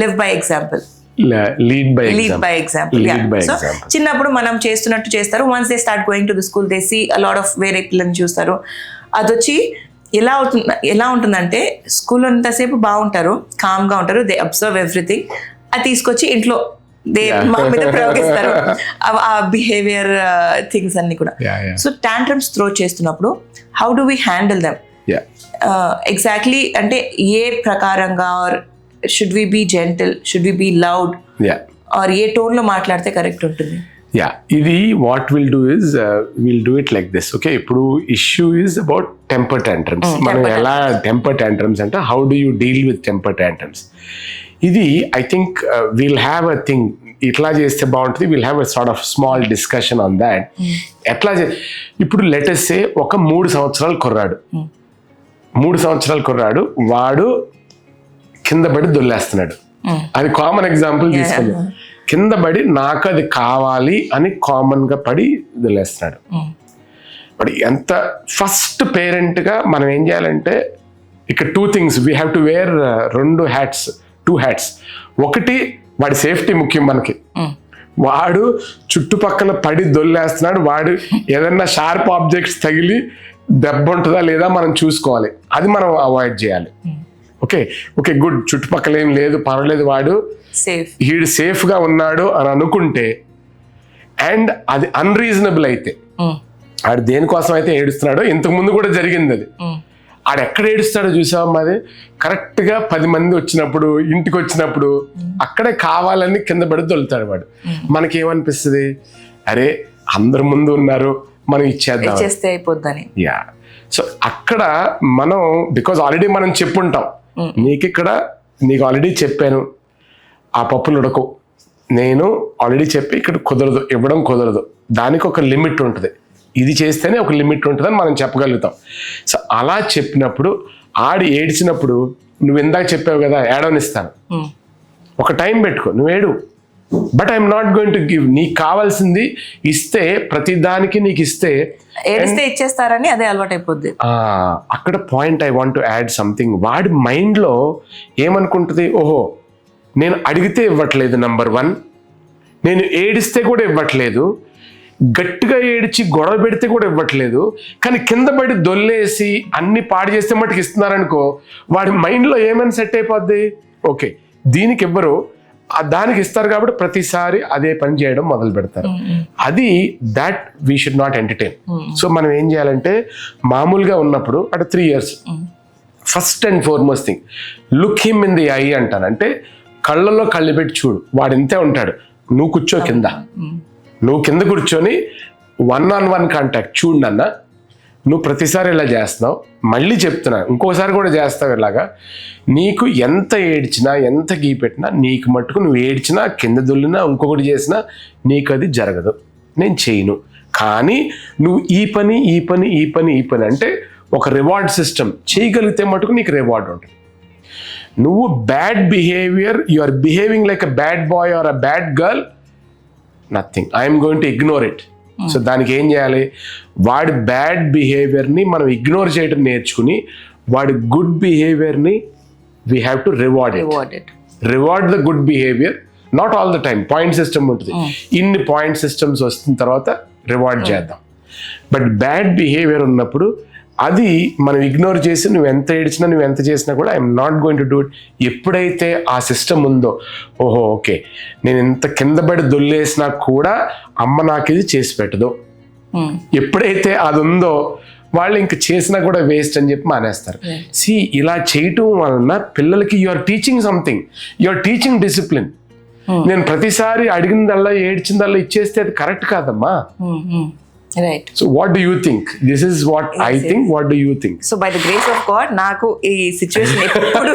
live by example, lead by example. So చిన్నప్పుడు మనం చేస్తున్నట్టు చేస్తారు. Once they start going to the school, they see a lot of వేరే పిల్లల్ని చూస్తారు. అది వచ్చి ఎలా ఉంటుందంటే, స్కూల్లో అంతసేపు బాగుంటారు, కామ్గా ఉంటారు, దే అబ్జర్వ్ ఎవ్రీథింగ్, అది తీసుకొచ్చి ఇంట్లో మా మీద ప్రయోగిస్తారు ఆ బిహేవియర్ థింగ్స్ అన్ని కూడా. సో టాంట్రమ్స్ త్రో చేస్తున్నప్పుడు how do we handle them exactly, అంటే ఏ ప్రకారంగా, or should we be gentle, should we be loud, or ఏ టోన్ లో మాట్లాడితే కరెక్ట్ ఉంటుంది? ఇది what will do is will do it like this. Okay, ఇప్పుడు issue is about temper tantrums. మనం ఎలా టెంపర్ టాంట్రమ్స్ అంటే, how do you deal with temper tantrums. ఇది I think we'll have a thing, ఇట్లా చేస్తే బాగుంటుంది, wheel have a sort of small discussion on that. ఎట్లా ఇప్పుడు లెటెస్ట్ సే ఒక 3 సంవత్సరాల కుర్రాడు వాడు కింద పడి దొల్లేస్తున్నాడు. అది కామన్ ఎగ్జాంపుల్ తీసుకుందాం. కింద పడి నాకు అది కావాలి అని కామన్ గా పడి దొల్లేస్తున్నాడు. బట్ ఎంత ఫస్ట్ పేరెంట్ గా మనం ఏం చేయాలంటే, ఇక్కడ 2 things we have to wear, 2 hats. ఒకటి, వాడి సేఫ్టీ ముఖ్యం మనకి. వాడు చుట్టుపక్కల పడి దొల్లేస్తున్నాడు, వాడు ఏదన్నా షార్ప్ ఆబ్జెక్ట్స్ తగిలి దెబ్బ ఉంటుందా లేదా మనం చూసుకోవాలి, అది మనం అవాయిడ్ చేయాలి. ఓకే గుడ్, చుట్టుపక్కల ఏం లేదు, పర్వాలేదు, వాడు వీడు సేఫ్ గా ఉన్నాడు అని అనుకుంటే, అండ్ అది అన్రీజనబుల్ అయితే, ఆడు దేనికోసం అయితే ఏడుస్తున్నాడో, ఇంతకు ముందు కూడా జరిగింది అది, ఆడు ఎక్కడ ఏడుస్తాడో చూసావమ్మా, అది కరెక్ట్ గా 10 మంది వచ్చినప్పుడు, ఇంటికి వచ్చినప్పుడు అక్కడే కావాలని కింద పడి దొలుతాడు వాడు. మనకేమనిపిస్తుంది, అరే అందరి ముందు ఉన్నారు, మనం ఇచ్చేస్తే అయిపోద్దని. సో అక్కడ మనం, బికాజ్ ఆల్రెడీ మనం చెప్పుంటాం, నీకు ఆల్రెడీ చెప్పాను ఆ పప్పులు ఉడకు, నేను ఆల్రెడీ చెప్పి ఇక్కడ ఇవ్వడం కుదరదు, దానికి ఒక లిమిట్ ఉంటుంది, ఇది చేస్తేనే ఒక లిమిట్ ఉంటుందని మనం చెప్పగలుగుతాం. సో అలా చెప్పినప్పుడు, ఆడి ఏడ్చినప్పుడు, నువ్వు ఇందాక చెప్పావు కదా ఏడవనిస్తాను, ఒక టైం పెట్టుకో, నువ్వు ఏడు, but I'm not going to give. నీకు కావాల్సింది ఇస్తే, ప్రతి దానికి నీకు ఇస్తే ఇచ్చేస్తారని అదే అలవాటు అయిపోద్ది. అక్కడ point I want to add something. వాడి మైండ్లో ఏమనుకుంటుంది, ఓహో నేను అడిగితే ఇవ్వట్లేదు, నెంబర్ 1, నేను ఏడిస్తే కూడా ఇవ్వట్లేదు, గట్టిగా ఏడిచి గొడవ పెడితే కూడా ఇవ్వట్లేదు, కానీ కింద పడి దొల్లేసి అన్ని పాడు చేస్తే మటుకు ఇస్తున్నారనుకో, వాడి మైండ్లో ఏమైనా సెట్ అయిపోద్ది, ఓకే దీనికి ఇవ్వరు, దానికి ఇస్తారు కాబట్టి ప్రతిసారి అదే పని చేయడం మొదలు పెడతారు. అది that we should not entertain. So మనం ఏం చేయాలంటే, మామూలుగా ఉన్నప్పుడు అంటే 3 years, first and foremost thing, look him in the I అంటాను. అంటే కళ్ళల్లో కళ్ళు పెట్టి చూడు, వాడు ఇంతే ఉంటాడు, నువ్వు కూర్చో కింద, నువ్వు కింద కూర్చొని 1-on-1 కాంటాక్ట్ చూడు నాన్న, నువ్వు ప్రతిసారి ఇలా చేస్తున్నావు, మళ్ళీ చెప్తున్నా ఇంకోసారి కూడా చేస్తావు ఇలాగా, నీకు ఎంత ఏడ్చినా ఎంత గీ పెట్టినా, నీకు మట్టుకు నువ్వు ఏడ్చినా కింద దొల్లినా ఇంకొకటి చేసినా నీకు అది జరగదు, నేను చేయను, కానీ నువ్వు ఈ పని అంటే ఒక రివార్డ్ సిస్టమ్ చేయగలిగితే మటుకు నీకు రివార్డ్ ఉంటుంది. నువ్వు bad behaviour, you are behaving like a bad boy or a bad girl, nothing, I'm going to ignore it. So దానికి ఏం చేయాలి, వాడి బ్యాడ్ బిహేవియర్ని మనం ఇగ్నోర్ చేయడం నేర్చుకుని, వాడి గుడ్ బిహేవియర్ని we have to reward the good behaviour, not all the time point system ఉంటుంది. ఇన్ని పాయింట్ సిస్టమ్స్ వస్తున్న తర్వాత రివార్డ్ చేద్దాం. బట్ బ్యాడ్ బిహేవియర్ ఉన్నప్పుడు అది మనం ఇగ్నోర్ చేసి నువ్వు ఎంత ఏడ్చినా నువ్వు ఎంత చేసినా కూడా I'm not going to do it. ఎప్పుడైతే ఆ సిస్టమ్ ఉందో, ఓహో ఓకే నేను ఎంత కింద పడి దొల్లేసినా కూడా అమ్మ నాకు ఇది చేసి పెట్టదు, ఎప్పుడైతే అది ఉందో వాళ్ళు ఇంక చేసినా కూడా వేస్ట్ అని చెప్పి మానేస్తారు. ఇలా చేయటం వలన పిల్లలకి you are teaching something, you are teaching discipline. నేను ప్రతిసారి అడిగిందల్లా ఏడ్చిందల్లా ఇచ్చేస్తే అది కరెక్ట్ కాదమ్మా. Right. So what do you think? This is what I think. What do you think? So by the grace of God, నాకు ఈ సిచ్యువేషన్ ఎప్పుడు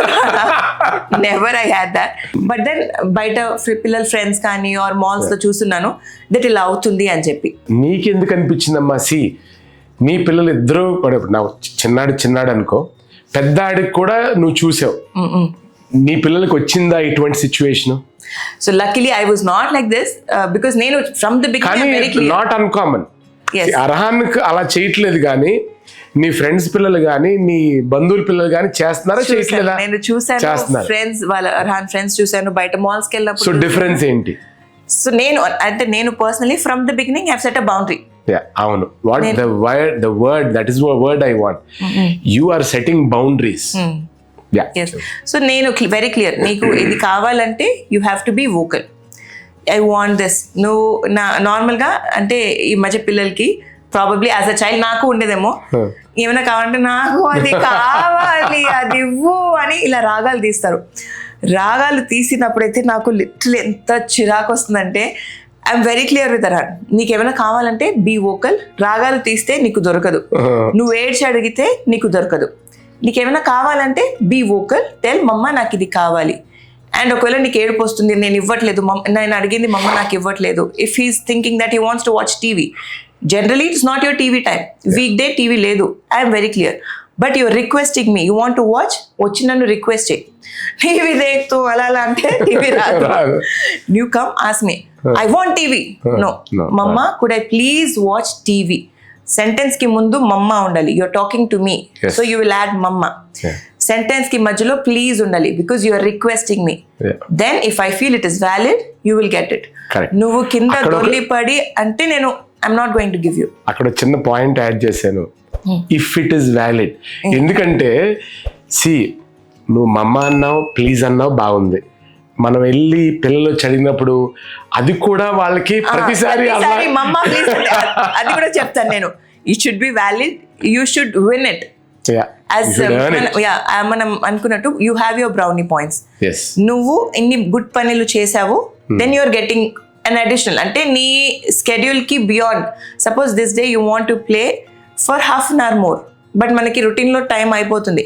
never I had that. But then బయట పిల్లల ఫ్రెండ్స్ కానీ ఆర్ మాల్స్ లో చూస్తున్నాను that ఇలా అవుతుంది అని చెప్పి. నీకెందుకు అనిపించిందమ్మా? నీ పిల్లలు ఇద్దరు నా చిన్నాడు అనుకో, పెద్దాడికి కూడా నువ్వు చూసావు, నీ పిల్లలకి వచ్చిందా ఇటువంటి situation? So luckily I was not like this because నేను from the beginning very clear. Not uncommon. అర్హాన్కి అలా చేయట్లేదు, కానీ నీ ఫ్రెండ్స్ పిల్లలు కానీ నీ బంధువుల పిల్లలు కానీ చేస్తున్నారా చేయట్లేదా? నేను చూసాను ఫ్రెండ్స్, వాళ్ళ అర్హాన్ ఫ్రెండ్స్ చూసాను బయట మాల్స్ కి వెళ్ళినప్పుడు. సో డిఫరెన్స్ ఏంటి? సో నేను personally from the beginning have set a boundary. అవును, what the word that is the word I want. You are setting boundaries. So నేను వెరీ క్లియర్, నీకు ఇది కావాలంటే you have to be vocal. I want this. నువ్వు నార్మల్గా అంటే ఈ మధ్య పిల్లలకి ప్రాబబ్లీ యాజ్ అ చైల్డ్ నాకు ఉండేదేమో, ఏమైనా కావాలంటే నాకు అది కావాలి అది ఇవ్వు అని ఇలా రాగాలు తీస్తారు. రాగాలు తీసినప్పుడైతే నాకు లిటిల్ ఎంత చిరాకు వస్తుందంటే I'm very clear with Arhan, నీకేమైనా కావాలంటే బీ వోకల్. రాగాలు తీస్తే నీకు దొరకదు, నువ్వు ఏడ్చి అడిగితే నీకు దొరకదు. నీకేమైనా కావాలంటే బీ వోకల్, టెల్ మమ్మ నాకు ఇది కావాలి. అండ్ ఒకవేళ నీకు ఏడుపు వస్తుంది, నేను ఇవ్వట్లేదు, నేను అడిగింది మమ్మ నాకు ఇవ్వట్లేదు, if he's thinking that he wants to watch TV, generally it's not your TV time, weekday TV లేదు, I'm very clear. But your requesting me, you want to watch, వచ్చి నన్ను రిక్వెస్ట్ చేయి. TV దేక్తూ అలా అంటే TV రాదు. You come ask me, I want TV, no mumma could I please watch TV. Sentence కి ముందు mumma ఉండాలి, you're talking to me, so you will add mumma. Sentence కి మధ్యలో ప్లీజ్ ఉండాలి because you are requesting me. Then if I feel it is valid you will get it. నువ్వు కింద దొల్లి పడి అంటే నేను I'm not going to give you. అక్కడ చిన్న పాయింట్ యాడ్ చేశాను, ఇఫ్ ఇట్ ఇస్ వ్యాలిడ్. ఎందుకంటే నువ్వు మమ్మ అన్నావు, ప్లీజ్ అన్నావు, బాగుంది. మనం వెళ్ళి పిల్లలు చదివినప్పుడు అది కూడా వాళ్ళకి ప్రతిసారి మమ్మ ప్లీజ్ అది కూడా చెప్తాను నేను. It should be valid, you should win it. మనం అనుకున్నట్టు you have your brownie points. నువ్వు ఇన్ని గుడ్ పనులు చేసావు, then you are getting an additional. అంటే నీ స్కెడ్యూల్ కి beyond, suppose this day you want to play for half an hour more, but మనకి రొటీన్ లో టైం అయిపోతుంది.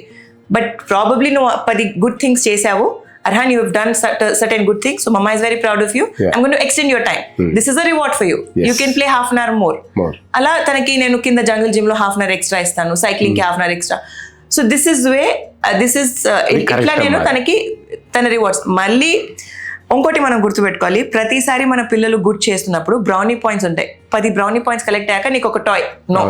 బట్ ప్రాబబ్లీ నువ్వు 10 గుడ్ థింగ్స్ చేసావు, Arhan, you have done certain good things, so mama is very proud of you. I'm going to extend your time. This is a reward for you. You can play half an hour more. Ala tanaki nenu kinda jungle gym lo half an hour extra istanu, cycling ki half an hour extra. So this is way this is itla nenu tanaki tana rewards. Malli ఇంకోటి మనం గుర్తుపెట్టుకోవాలి, ప్రతిసారి మన పిల్లలు good చేస్తున్నప్పుడు brownie points ఉంటాయి. 10 brownie points collect అయ్యాక నీకు ఒక toy. No,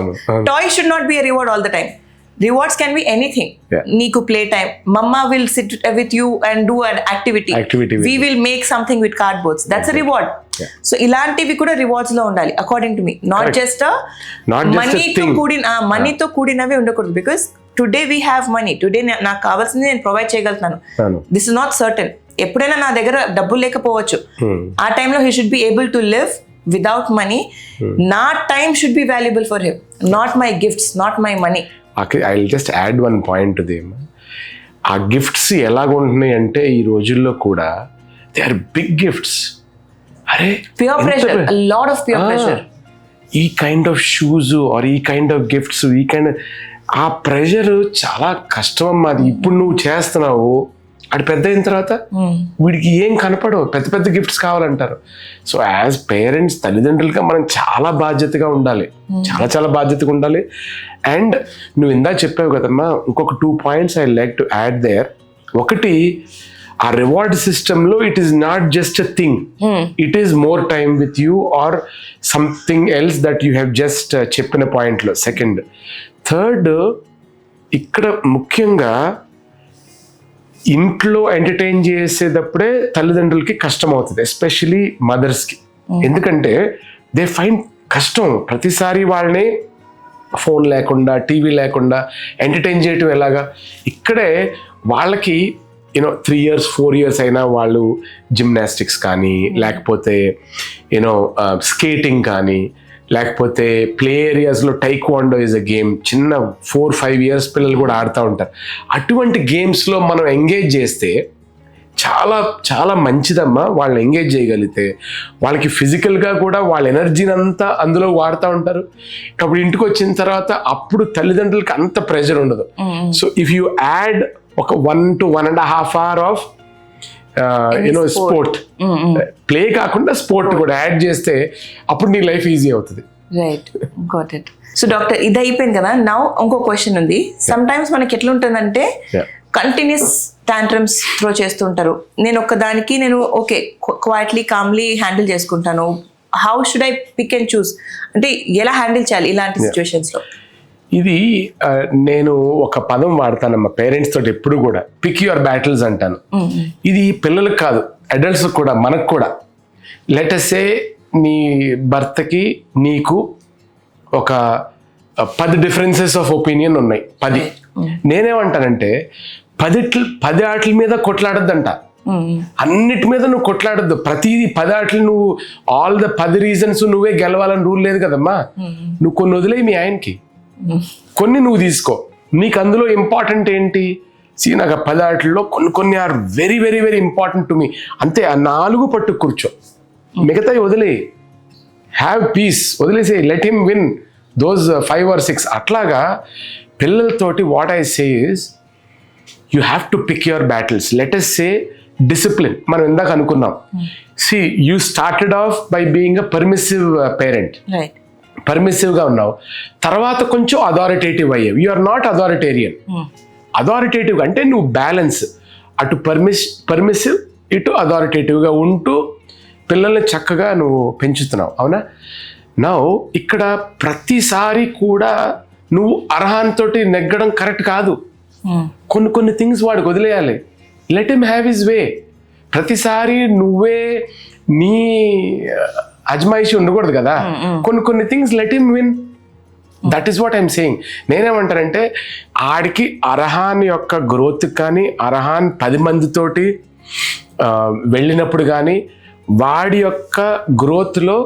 toy should not be a reward all the time. Rewards can be anything. Neeku play time. Mama will sit with you and do an activity. We will make something with cardboards. That's a reward. So ilantivi kuda rewards lo undali according to me. Not just money to kudina money to kudinave undakudu, because today we have money. Today నాకు కావాల్సింది నేను provide చేయగలుగుతాను. This is not certain. ఎప్పుడైనా నా దగ్గర డబ్బులు లేకపోవచ్చు. ఆ టైంలో he should be able to live without money. నా time should be valuable for him, not my gifts, not my money. I'll just add one point to them. ఆ gifts ఎలాగుంటున్నాయి అంటే ఈ రోజుల్లో కూడా దే ఆర్ బిగ్ గిఫ్ట్స్. అరే peer pressure, a lot of peer pressure. ఈ kind of shoes are ఈ kind of gifts, ఈ kind ఆ ప్రెషర్ చాలా కష్టం అమ్మా. అది ఇప్పుడు నువ్వు చేస్తున్నావు, అది పెద్ద అయిన తర్వాత వీడికి ఏం కనపడవు, పెద్ద పెద్ద గిఫ్ట్స్ కావాలంటారు. సో యాజ్ పేరెంట్స్, తల్లిదండ్రులుగా మనం చాలా బాధ్యతగా ఉండాలి, చాలా బాధ్యతగా ఉండాలి. అండ్ నువ్వు ఇందాక చెప్పావు కదమ్మా, ఇంకొక 2 points I like to add there. ఒకటి, ఆ రివార్డ్ సిస్టంలో it is not just a thing, it is more time with you or something else that you have just చెప్పిన పాయింట్లో. సెకండ్, థర్డ్, ఇక్కడ ముఖ్యంగా ఇంట్లో ఎంటర్టైన్ చేసేటప్పుడే తల్లిదండ్రులకి కష్టం అవుతుంది, ఎస్పెషలీ మదర్స్కి. ఎందుకంటే దే ఫైండ్ కష్టం ప్రతిసారి వాళ్ళని ఫోన్ లేకుండా టీవీ లేకుండా ఎంటర్టైన్ చేయటం ఎలాగా. ఇక్కడే వాళ్ళకి 3 years 4 years అయినా వాళ్ళు జిమ్నాస్టిక్స్ కానీ, లేకపోతే స్కేటింగ్ కానీ, లేకపోతే ప్లే ఏరియాస్లో టైక్వాండో ఇస్ అ గేమ్, చిన్న 4-5 years పిల్లలు కూడా ఆడుతూ ఉంటారు. అటువంటి గేమ్స్లో మనం ఎంగేజ్ చేస్తే చాలా చాలా మంచిదమ్మా. వాళ్ళని ఎంగేజ్ చేయగలిగితే వాళ్ళకి ఫిజికల్గా కూడా వాళ్ళ ఎనర్జీని అంతా అందులో వాడుతూ ఉంటారు. అప్పుడు ఇంటికి వచ్చిన తర్వాత అప్పుడు తల్లిదండ్రులకి అంత ప్రెషర్ ఉండదు. సో ఇఫ్ యూ యాడ్ ఒక 1 to 1.5 hour of sport, play కాకుండా స్పోర్ట్ కూడా యాడ్ చేస్తే అప్పుడు నీ లైఫ్ ఈజీ అవుతుంది. Right, got it. So doctor, ఇది అయిపోయింది కదా, నౌ ఇంకో క్వశ్చన్ ఉంది. సమ్ టైమ్స్ మనకి ఎట్లుంటుందంటే కంటిన్యూస్ టాంట్రమ్స్ త్రో చేస్తుంటారు. నేను ఒక్కదానికి ఓకే క్వైట్లీ కామ్లీ హ్యాండిల్ చేసుకుంటాను. How should I pick and choose, అంటే ఎలా హ్యాండిల్ చేయాలి ఇలాంటి సిచ్యువేషన్స్లో? ఇది నేను ఒక పదం వాడతానమ్మా పేరెంట్స్ తోటి ఎప్పుడు కూడా, పిక్ యువర్ బ్యాటిల్స్ అంటాను. ఇది పిల్లలకు కాదు, అడల్ట్స్ కూడా, మనకు కూడా. లెట్ అస్ సే నీ భర్తకి నీకు ఒక 10 differences ఆఫ్ ఒపీనియన్ ఉన్నాయి, 10. నేనేమంటానంటే 10 ఆటల మీద కొట్లాడద్దంట, అన్నిటి మీద నువ్వు కొట్లాడద్దు. ప్రతిదీ 10 ఆటలు నువ్వు ఆల్ ద 10 reasons నువ్వే గెలవాలని రూల్ లేదు కదమ్మా. నువ్వు కొన్ని వదిలేయి మీ ఆయనకి, కొన్ని నువ్వు తీసుకో. నీకు అందులో ఇంపార్టెంట్ ఏంటి? నాకు 10 ఆటల్లో కొన్ని or very very very important to me, అంతే. ఆ 4 పట్టు కూర్చో, మిగతాయి వదిలే. హ్యావ్ పీస్, వదిలేసే. Let him win those 5 or 6. అట్లాగా పిల్లలతోటి what I say is you have to pick your battles. Let us say discipline, మనం ఇందాక అనుకున్నాం. See you started off by being a permissive parent, పర్మిసివ్గా ఉన్నావు. తర్వాత కొంచెం అథారిటేటివ్ అయ్యావు. You are not authoritarian. Authoritative అంటే నువ్వు బ్యాలెన్స్, అటు పర్మిసివ్ ఇటు అథారిటేటివ్గా ఉంటూ పిల్లల్ని చక్కగా నువ్వు పెంచుతున్నావు, అవునా? నౌ ఇక్కడ ప్రతిసారి కూడా నువ్వు అర్హాన్తోటి నెగ్గడం కరెక్ట్ కాదు. కొన్ని థింగ్స్ వాడికి వదిలేయాలి. Let him have his way. ప్రతిసారి నువ్వే నీ అజమాయిషి ఉండకూడదు కదా. కొన్ని things let him win. That is what I'm saying. నేనేమంటానంటే ఆడికి అర్హాన్ యొక్క గ్రోత్ కానీ, అర్హాన్ 10 మందితోటి వెళ్ళినప్పుడు కానీ, వాడి యొక్క గ్రోత్లో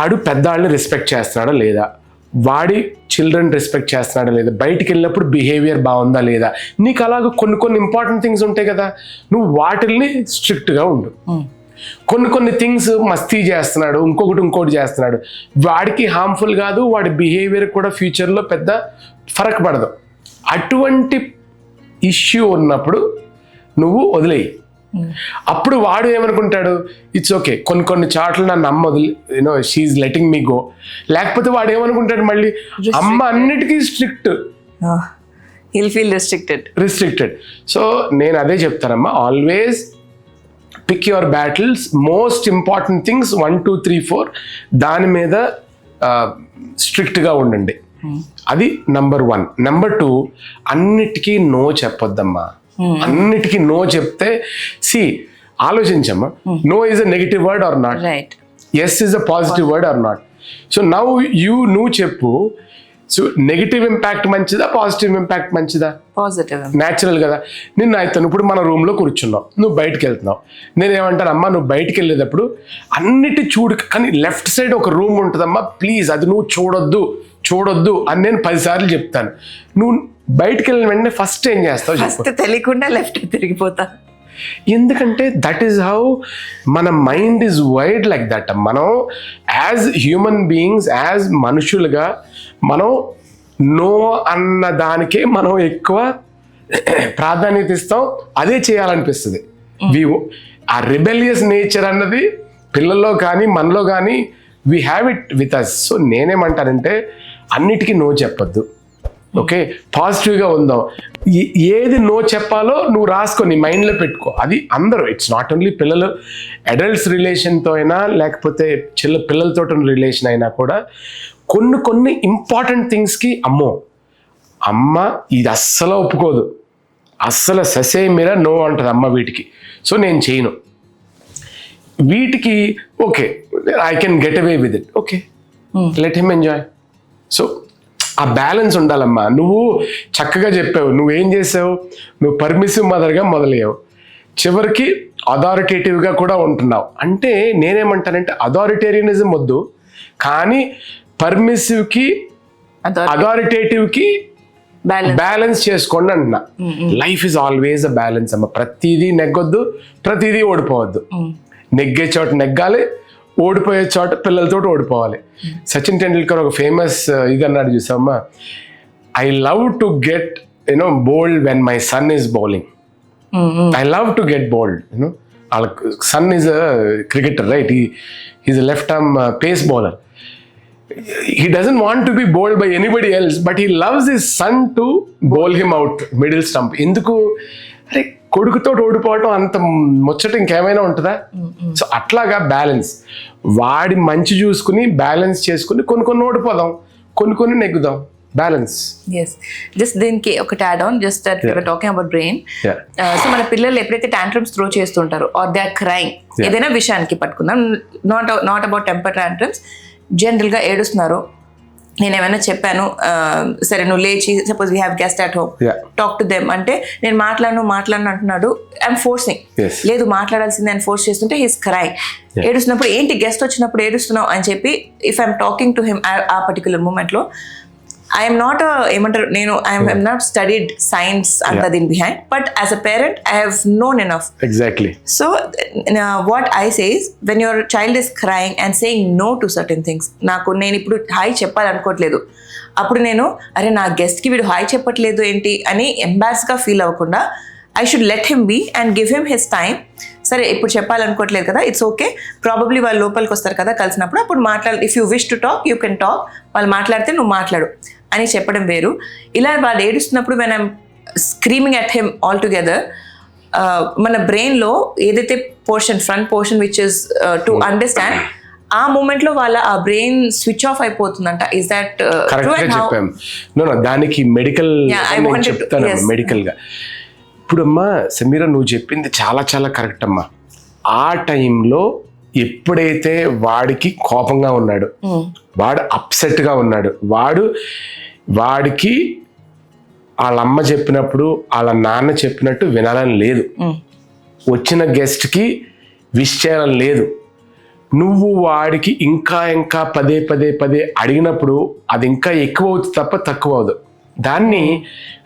ఆడు పెద్దవాళ్ళని రెస్పెక్ట్ చేస్తున్నాడా లేదా, వాడి చిల్డ్రన్ రెస్పెక్ట్ చేస్తున్నాడా లేదా, బయటికి వెళ్ళినప్పుడు బిహేవియర్ బాగుందా లేదా. నీకు అలాగ కొన్ని ఇంపార్టెంట్ థింగ్స్ ఉంటాయి కదా, నువ్వు వాటిల్ని స్ట్రిక్ట్గా ఉండు. కొన్ని థింగ్స్ మస్తీ చేస్తున్నాడు, ఇంకోటి చేస్తున్నాడు, వాడికి హార్మ్ఫుల్ కాదు, వాడి బిహేవియర్ కూడా ఫ్యూచర్లో పెద్ద ఫరక్ పడదు. అటువంటి ఇష్యూ ఉన్నప్పుడు నువ్వు వదిలేయి. అప్పుడు వాడు ఏమనుకుంటాడు, ఇట్స్ ఓకే, కొన్ని చాట్లు నన్ను అమ్మ వదిలి షీఈ్ లెటింగ్ మీ గో. లేకపోతే వాడు ఏమనుకుంటాడు, మళ్ళీ అమ్మ అన్నిటికీ strict, he'll feel restricted. So నేను అదే చెప్తానమ్మా, always pick your battles. Most important things 1, 2, 3, 4 దాని మీద స్ట్రిక్ట్గా ఉండండి. అది నెంబర్ 1. నెంబర్ 2, అన్నిటికీ నో చెప్పొద్దమ్మా. అన్నిటికీ నో చెప్తే ఆలోచించమ్మా, no is a negative word or not, yes is a positive word or not. So నువ్వు చెప్పు. సో నెగిటివ్ ఇంపాక్ట్ మంచిదా, పాజిటివ్ ఇంపాక్ట్ మంచిదా? పాజిటివ్. న్యాచురల్ కదా. నిన్న అయితే ఇప్పుడు మన రూమ్లో కూర్చున్నావు, నువ్వు బయటకు వెళ్తున్నావు. నేనేమంటాను, అమ్మా నువ్వు బయటకు వెళ్ళేటప్పుడు అన్నిటి చూడు, కానీ లెఫ్ట్ సైడ్ ఒక రూమ్ ఉంటుందమ్మా, ప్లీజ్ అది నువ్వు చూడొద్దు అని నేను 10 సార్లు చెప్తాను. నువ్వు బయటకు వెళ్ళిన వెంటనే ఫస్ట్ ఏం చేస్తావు? ఫస్ట్ తెలియకుండా లెఫ్ట్ తిరిగిపోతా. ఎందుకంటే దట్ ఈస్ హౌ మన mind is wide like that. మనం యాజ్ హ్యూమన్ బీయింగ్స్, యాజ్ మనుషులుగా మనం నో అన్న దానికే మనం ఎక్కువ ప్రాధాన్యత ఇస్తాం, అదే చేయాలనిపిస్తుంది. ఆ రిబెలియస్ నేచర్ అన్నది పిల్లల్లో కానీ మనలో కానీ we have it with us. So నేనేమంటానంటే అన్నిటికీ నో చెప్పొద్దు, ఓకే? పాజిటివ్గా ఉందాం. ఏది నో చెప్పాలో నువ్వు రాసుకో, నీ మైండ్లో పెట్టుకో. అది అందరూ, ఇట్స్ నాట్ ఓన్లీ పిల్లలు, అడల్ట్స్ రిలేషన్తో అయినా లేకపోతే పిల్లలతో రిలేషన్ అయినా కూడా కొన్ని ఇంపార్టెంట్ థింగ్స్కి అమ్మ ఇది అస్సలు ఒప్పుకోదు, అస్సలు ససే మీర నో అంటది అమ్మ వీటికి. సో నేను చేయను. వీటికి okay, I can get away with it, okay let him enjoy. So ఆ బ్యాలెన్స్ ఉండాలమ్మా. నువ్వు చక్కగా చెప్పావు, నువ్వేం చేసావు, నువ్వు పర్మిసివ్ మదర్గా మొదలయ్యావు, చివరికి అథారిటేటివ్గా కూడా ఉంటున్నావు. అంటే నేనేమంటానంటే అథారిటేరియనిజం వద్దు, కానీ పర్మిసివ్కి అథారిటేటివ్కి బ్యాలెన్స్ చేసుకోండి అంటున్నా. Life is always a balance అమ్మ. ప్రతిదీ నెగ్గొద్దు, ప్రతిదీ ఓడిపోవద్దు. నెగ్గే చోట నెగ్గాలి, ఓడిపోయే చోట పిల్లలతో ఓడిపోవాలి. సచిన్ టెండూల్కర్ ఒక ఫేమస్ ఇది అన్నాడు చూసామ్మా, I love to get bowled when my son is bowling. I love to get bowled. వాళ్ళ son is a cricketer, right? Is a left arm pace bowler. He doesn't want to be bowled by anybody else, but he loves his son to bowl him out middle stump. ఎందుకు? అరే కొడుకుతో ఓడిపోవటం అంత ముచ్చట ఇంకేమైనా ఉంటుందా? So అట్లాగా balance, వాడి మంచి చూసుకుని బ్యాలెన్స్ చేసుకుని కొన్ని ఓడిపోదాం, కొన్ని నెగ్గుదాం. బ్యాలెన్స్. ఎస్, జస్ట్ దీనికి ఒకటి add on, just that we were talking about brain. So మన పిల్లలు ఎప్పుడైతే టాంట్రమ్స్ త్రో చేస్తుంటారో ఆర్ దే ఆర్ క్రైంగ్, ఏదైనా విషయానికి పట్టుకుందాం, నాట్ అబౌట్ టెంపర్ టాంట్రమ్స్, జనరల్గా ఏడుస్తున్నారు, నేను ఏమైనా చెప్పాను, సరే నువ్వు లేచి, suppose we have guest at home, talk to them అంటే నేను మాట్లాడను అంటున్నాడు, ఐఎమ్ ఫోర్సింగ్, లేదు మాట్లాడాల్సిందే అని ఫోర్స్ చేస్తుంటే హీస్ క్రైంగ్. ఏడుస్తున్నప్పుడు ఏంటి గెస్ట్ వచ్చినప్పుడు ఏడుస్తున్నావు అని చెప్పి if I'm talking to him ఆ పర్టికులర్ మూమెంట్లో, ఐఎమ్ నాట్ ఏమంటారు, నేను ఐఎమ్ నాట్ స్టడీడ్ సైన్స్ అంతా దీని behind, but as a parent I have known enough. Exactly. So what I say is, when your child is crying and saying no to certain things, నేను ఇప్పుడు hi చెప్పాలనుకోవట్లేదు, అప్పుడు నేను అరే నా గెస్ట్కి వీడు hi చెప్పట్లేదు ఏంటి అని ఎంబారస్గా ఫీల్ అవ్వకుండా I should let him be and give him his time. సరే ఇప్పుడు చెప్పాలనుకోవట్లేదు కదా, ఇట్స్ ఓకే, ప్రాబబ్లీ వాళ్ళు లోపలికి వస్తారు కదా కలిసినప్పుడు, అప్పుడు మాట్లాడు, if you wish to talk you can talk, వాళ్ళు మాట్లాడితే నువ్వు మాట్లాడు అని చెప్పడం వేరు. ఇలా వాళ్ళు ఏడుస్తున్నప్పుడు when I'm screaming at him all together, మన బ్రెయిన్లో ఏదైతే portion, front portion which is to understand, ఆ మూమెంట్ లో వాళ్ళ ఆ బ్రెయిన్ స్విచ్ ఆఫ్ అయిపోతుందంట. Is that true? దానికి మెడికల్ చెప్తాను, మెడికల్ గా. ఇప్పుడు అమ్మా సమీరా నువ్వు చెప్పింది చాలా చాలా కరెక్ట్ అమ్మా. ఆ టైంలో ఎప్పుడైతే వాడికి కోపంగా ఉన్నాడు, వాడు అప్సెట్ గా ఉన్నాడు, వాడికి వాళ్ళ అమ్మ చెప్పినప్పుడు వాళ్ళ నాన్న చెప్పినట్టు వినాలని లేదు, వచ్చిన గెస్ట్కి విష్ చేయాలని లేదు, నువ్వు వాడికి ఇంకా పదే అడిగినప్పుడు అది ఇంకా ఎక్కువ అవుతుంది తప్ప తక్కువ అవదు. దాన్ని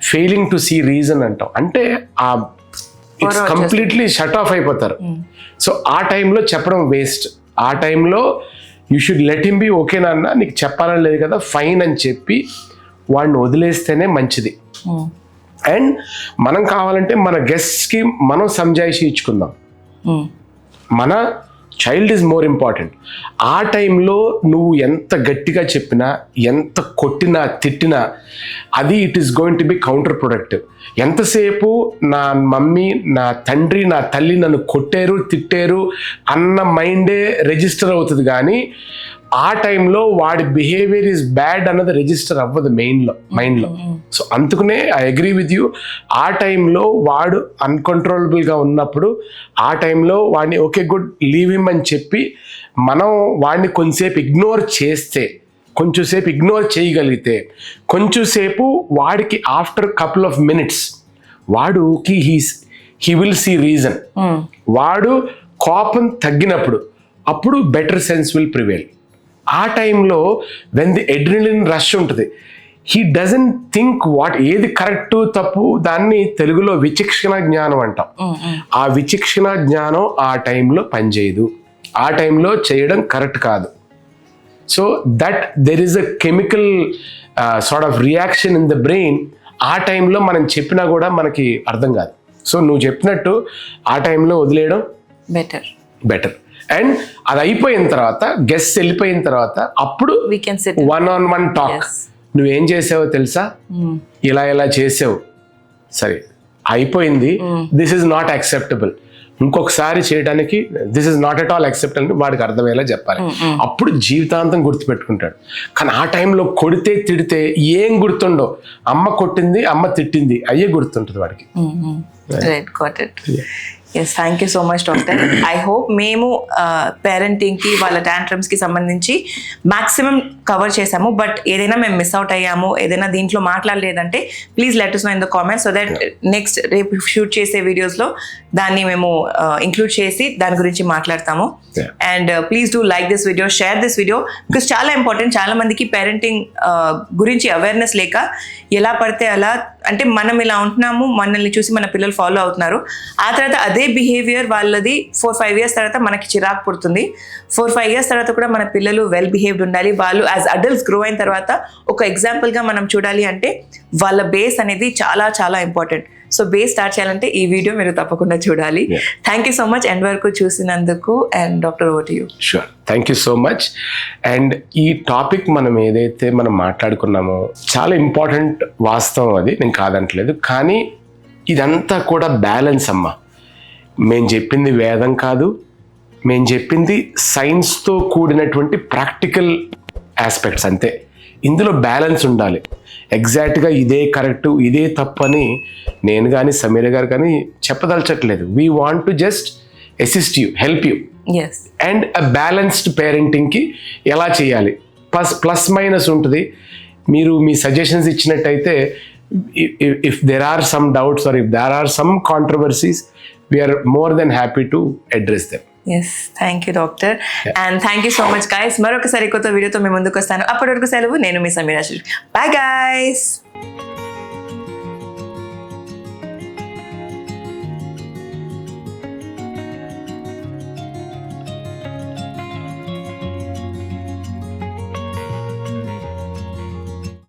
ఫెయిలింగ్ టు సీ రీజన్ అంటాం. అంటే ఆ ఇట్స్ కంప్లీట్లీ షట్ ఆఫ్ అయిపోతారు. సో ఆ టైంలో చెప్పడం వేస్ట్. ఆ టైంలో you should let him B, okay నాన్న నీకు చెప్పాలని లేదు కదా ఫైన్ అని చెప్పి వాడిని వదిలేస్తేనే మంచిది. అండ్ మనం కావాలంటే మన గెస్ట్కి మనం సంజాయిషి ఇచ్చుకుందాం. మన చైల్డ్ ఈజ్ మోర్ ఇంపార్టెంట్. ఆ టైంలో నువ్వు ఎంత గట్టిగా చెప్పినా, ఎంత కొట్టినా, తిట్టినా అది it is going to be counter productive. ఎంతసేపు నా మమ్మీ, నా తండ్రి, నా తల్లి నన్ను కొట్టారు, తిట్టారు అన్న మైండే రిజిస్టర్ అవుతుంది, కానీ ఆ టైంలో వాడి బిహేవియర్ ఈజ్ బ్యాడ్ అన్నది రిజిస్టర్ అవ్వదు మైండ్లో. సో అందుకనే ఐ అగ్రీ విత్ యూ. ఆ టైంలో వాడు అన్కంట్రోలబుల్గా ఉన్నప్పుడు ఆ టైంలో వాడిని ఓకే గుడ్ లీవ్ హిమ్ అని చెప్పి మనం వాడిని కొంచెంసేపు ఇగ్నోర్ చేస్తే, కొంచెంసేపు ఇగ్నోర్ చేయగలిగితే, కొంచెంసేపు వాడికి ఆఫ్టర్ కపుల్ ఆఫ్ మినిట్స్ వాడుకి హీ విల్ సీ రీజన్. వాడు కోపం తగ్గినప్పుడు అప్పుడు బెటర్ సెన్స్ విల్ ప్రివేల్. ఆ టైంలో వెన్ ది ఎడ్రినలిన్ రష్ ఉంటుంది, హీ డజంట్ థింక్ ఏది కరెక్ట్ తప్పు, దాన్ని తెలుగులో విచక్షణ జ్ఞానం అంటాం. ఆ విచక్షణ జ్ఞానం ఆ టైంలో పనిచేయదు, ఆ టైంలో చేయడం కరెక్ట్ కాదు. So that there is a chemical sort of reaction in the brain. ఆ టైంలో మనం చెప్పినా కూడా మనకి అర్థం కాదు. సో నువ్వు చెప్పినట్టు ఆ టైంలో వదిలేయడం బెటర్. అండ్ అది అయిపోయిన తర్వాత, గెస్ట్ వెళ్ళిపోయిన తర్వాత అప్పుడు 1-on-1 టాక్. నువ్వేం చేసావో తెలుసా, ఇలా చేసావు, సరే అయిపోయింది, దిస్ ఈజ్ నాట్ యాక్సెప్టబుల్, ఇంకొకసారి చేయడానికి this is not at all accept అని వాడికి అర్థమయ్యేలా చెప్పాలి. అప్పుడు జీవితాంతం గుర్తుపెట్టుకుంటాడు. కానీ ఆ టైంలో కొడితే తిడితే ఏం గుర్తుండో, అమ్మ కొట్టింది అమ్మ తిట్టింది అయ్యే గుర్తుంటుంది వాడికి. Right, got it. Yes, thank you so much doctor. I hope మేము పేరెంటింగ్కి వాళ్ళ టాంట్రమ్స్కి సంబంధించి మ్యాక్సిమం కవర్ చేసాము. బట్ ఏదైనా మేము మిస్ అవుట్ అయ్యాము, ఏదైనా దీంట్లో మాట్లాడలేదంటే please let us know in the comments so that next రేపు షూట్ చేసే వీడియోస్లో దాన్ని మేము ఇంక్లూడ్ చేసి దాని గురించి మాట్లాడతాము. And please do like this video, share this video, because చాలా ఇంపార్టెంట్. చాలా మందికి పేరెంటింగ్ గురించి అవేర్నెస్ లేక ఎలా పడితే అలా, అంటే మనం ఇలా ఉంటున్నాము, మనల్ని చూసి మన పిల్లలు ఫాలో అవుతున్నారు, ఆ తర్వాత అదే బిహేవియర్ వాళ్ళది 4-5 years తర్వాత మనకి చిరాకు పుడుతుంది. 4-5 years తర్వాత కూడా మన పిల్లలు వెల్ బిహేవ్డ్ ఉండాలి. వాళ్ళు యాజ్ అడల్ట్స్ గ్రో అయిన తర్వాత ఒక ఎగ్జాంపుల్గా మనం చూడాలి అంటే వాళ్ళ బేస్ అనేది చాలా చాలా ఇంపార్టెంట్. సో బేస్ స్టార్ట్ చేయాలంటే ఈ వీడియో మీరు తప్పకుండా చూడాలి. Thank you so much end వరకు చూసినందుకు. And doctor, over to you. Sure, thank you so much. And ఈ టాపిక్ మనం ఏదైతే మనం మాట్లాడుకున్నామో చాలా ఇంపార్టెంట్, వాస్తవం, అది నేను కాదంటలేదు. కానీ ఇదంతా కూడా బ్యాలెన్స్ అమ్మా. మేము చెప్పింది వేదం కాదు, మేము చెప్పింది సైన్స్తో కూడినటువంటి ప్రాక్టికల్ ఆస్పెక్ట్స్ అంతే. ఇందులో బ్యాలెన్స్ ఉండాలి. ఎగ్జాక్ట్గా ఇదే కరెక్టు ఇదే తప్పు అని నేను కానీ సమీర గారు కానీ చెప్పదలచట్లేదు. We want to just assist you, help you. And a balanced పేరెంటింగ్కి ఎలా చేయాలి, ప్లస్ మైనస్ ఉంటుంది. మీరు మీ సజెషన్స్ ఇచ్చినట్టయితే if there are some doubts or if there are some controversies, we are more than happy to address them. Yes, thank you doctor. And thank you so much guys. మరొకసారి కొత్త వీడియోతో మీ ముందుకు వస్తాను. అప్పటి వరకు సెలవు. నేను మీ సమీర. Bye guys.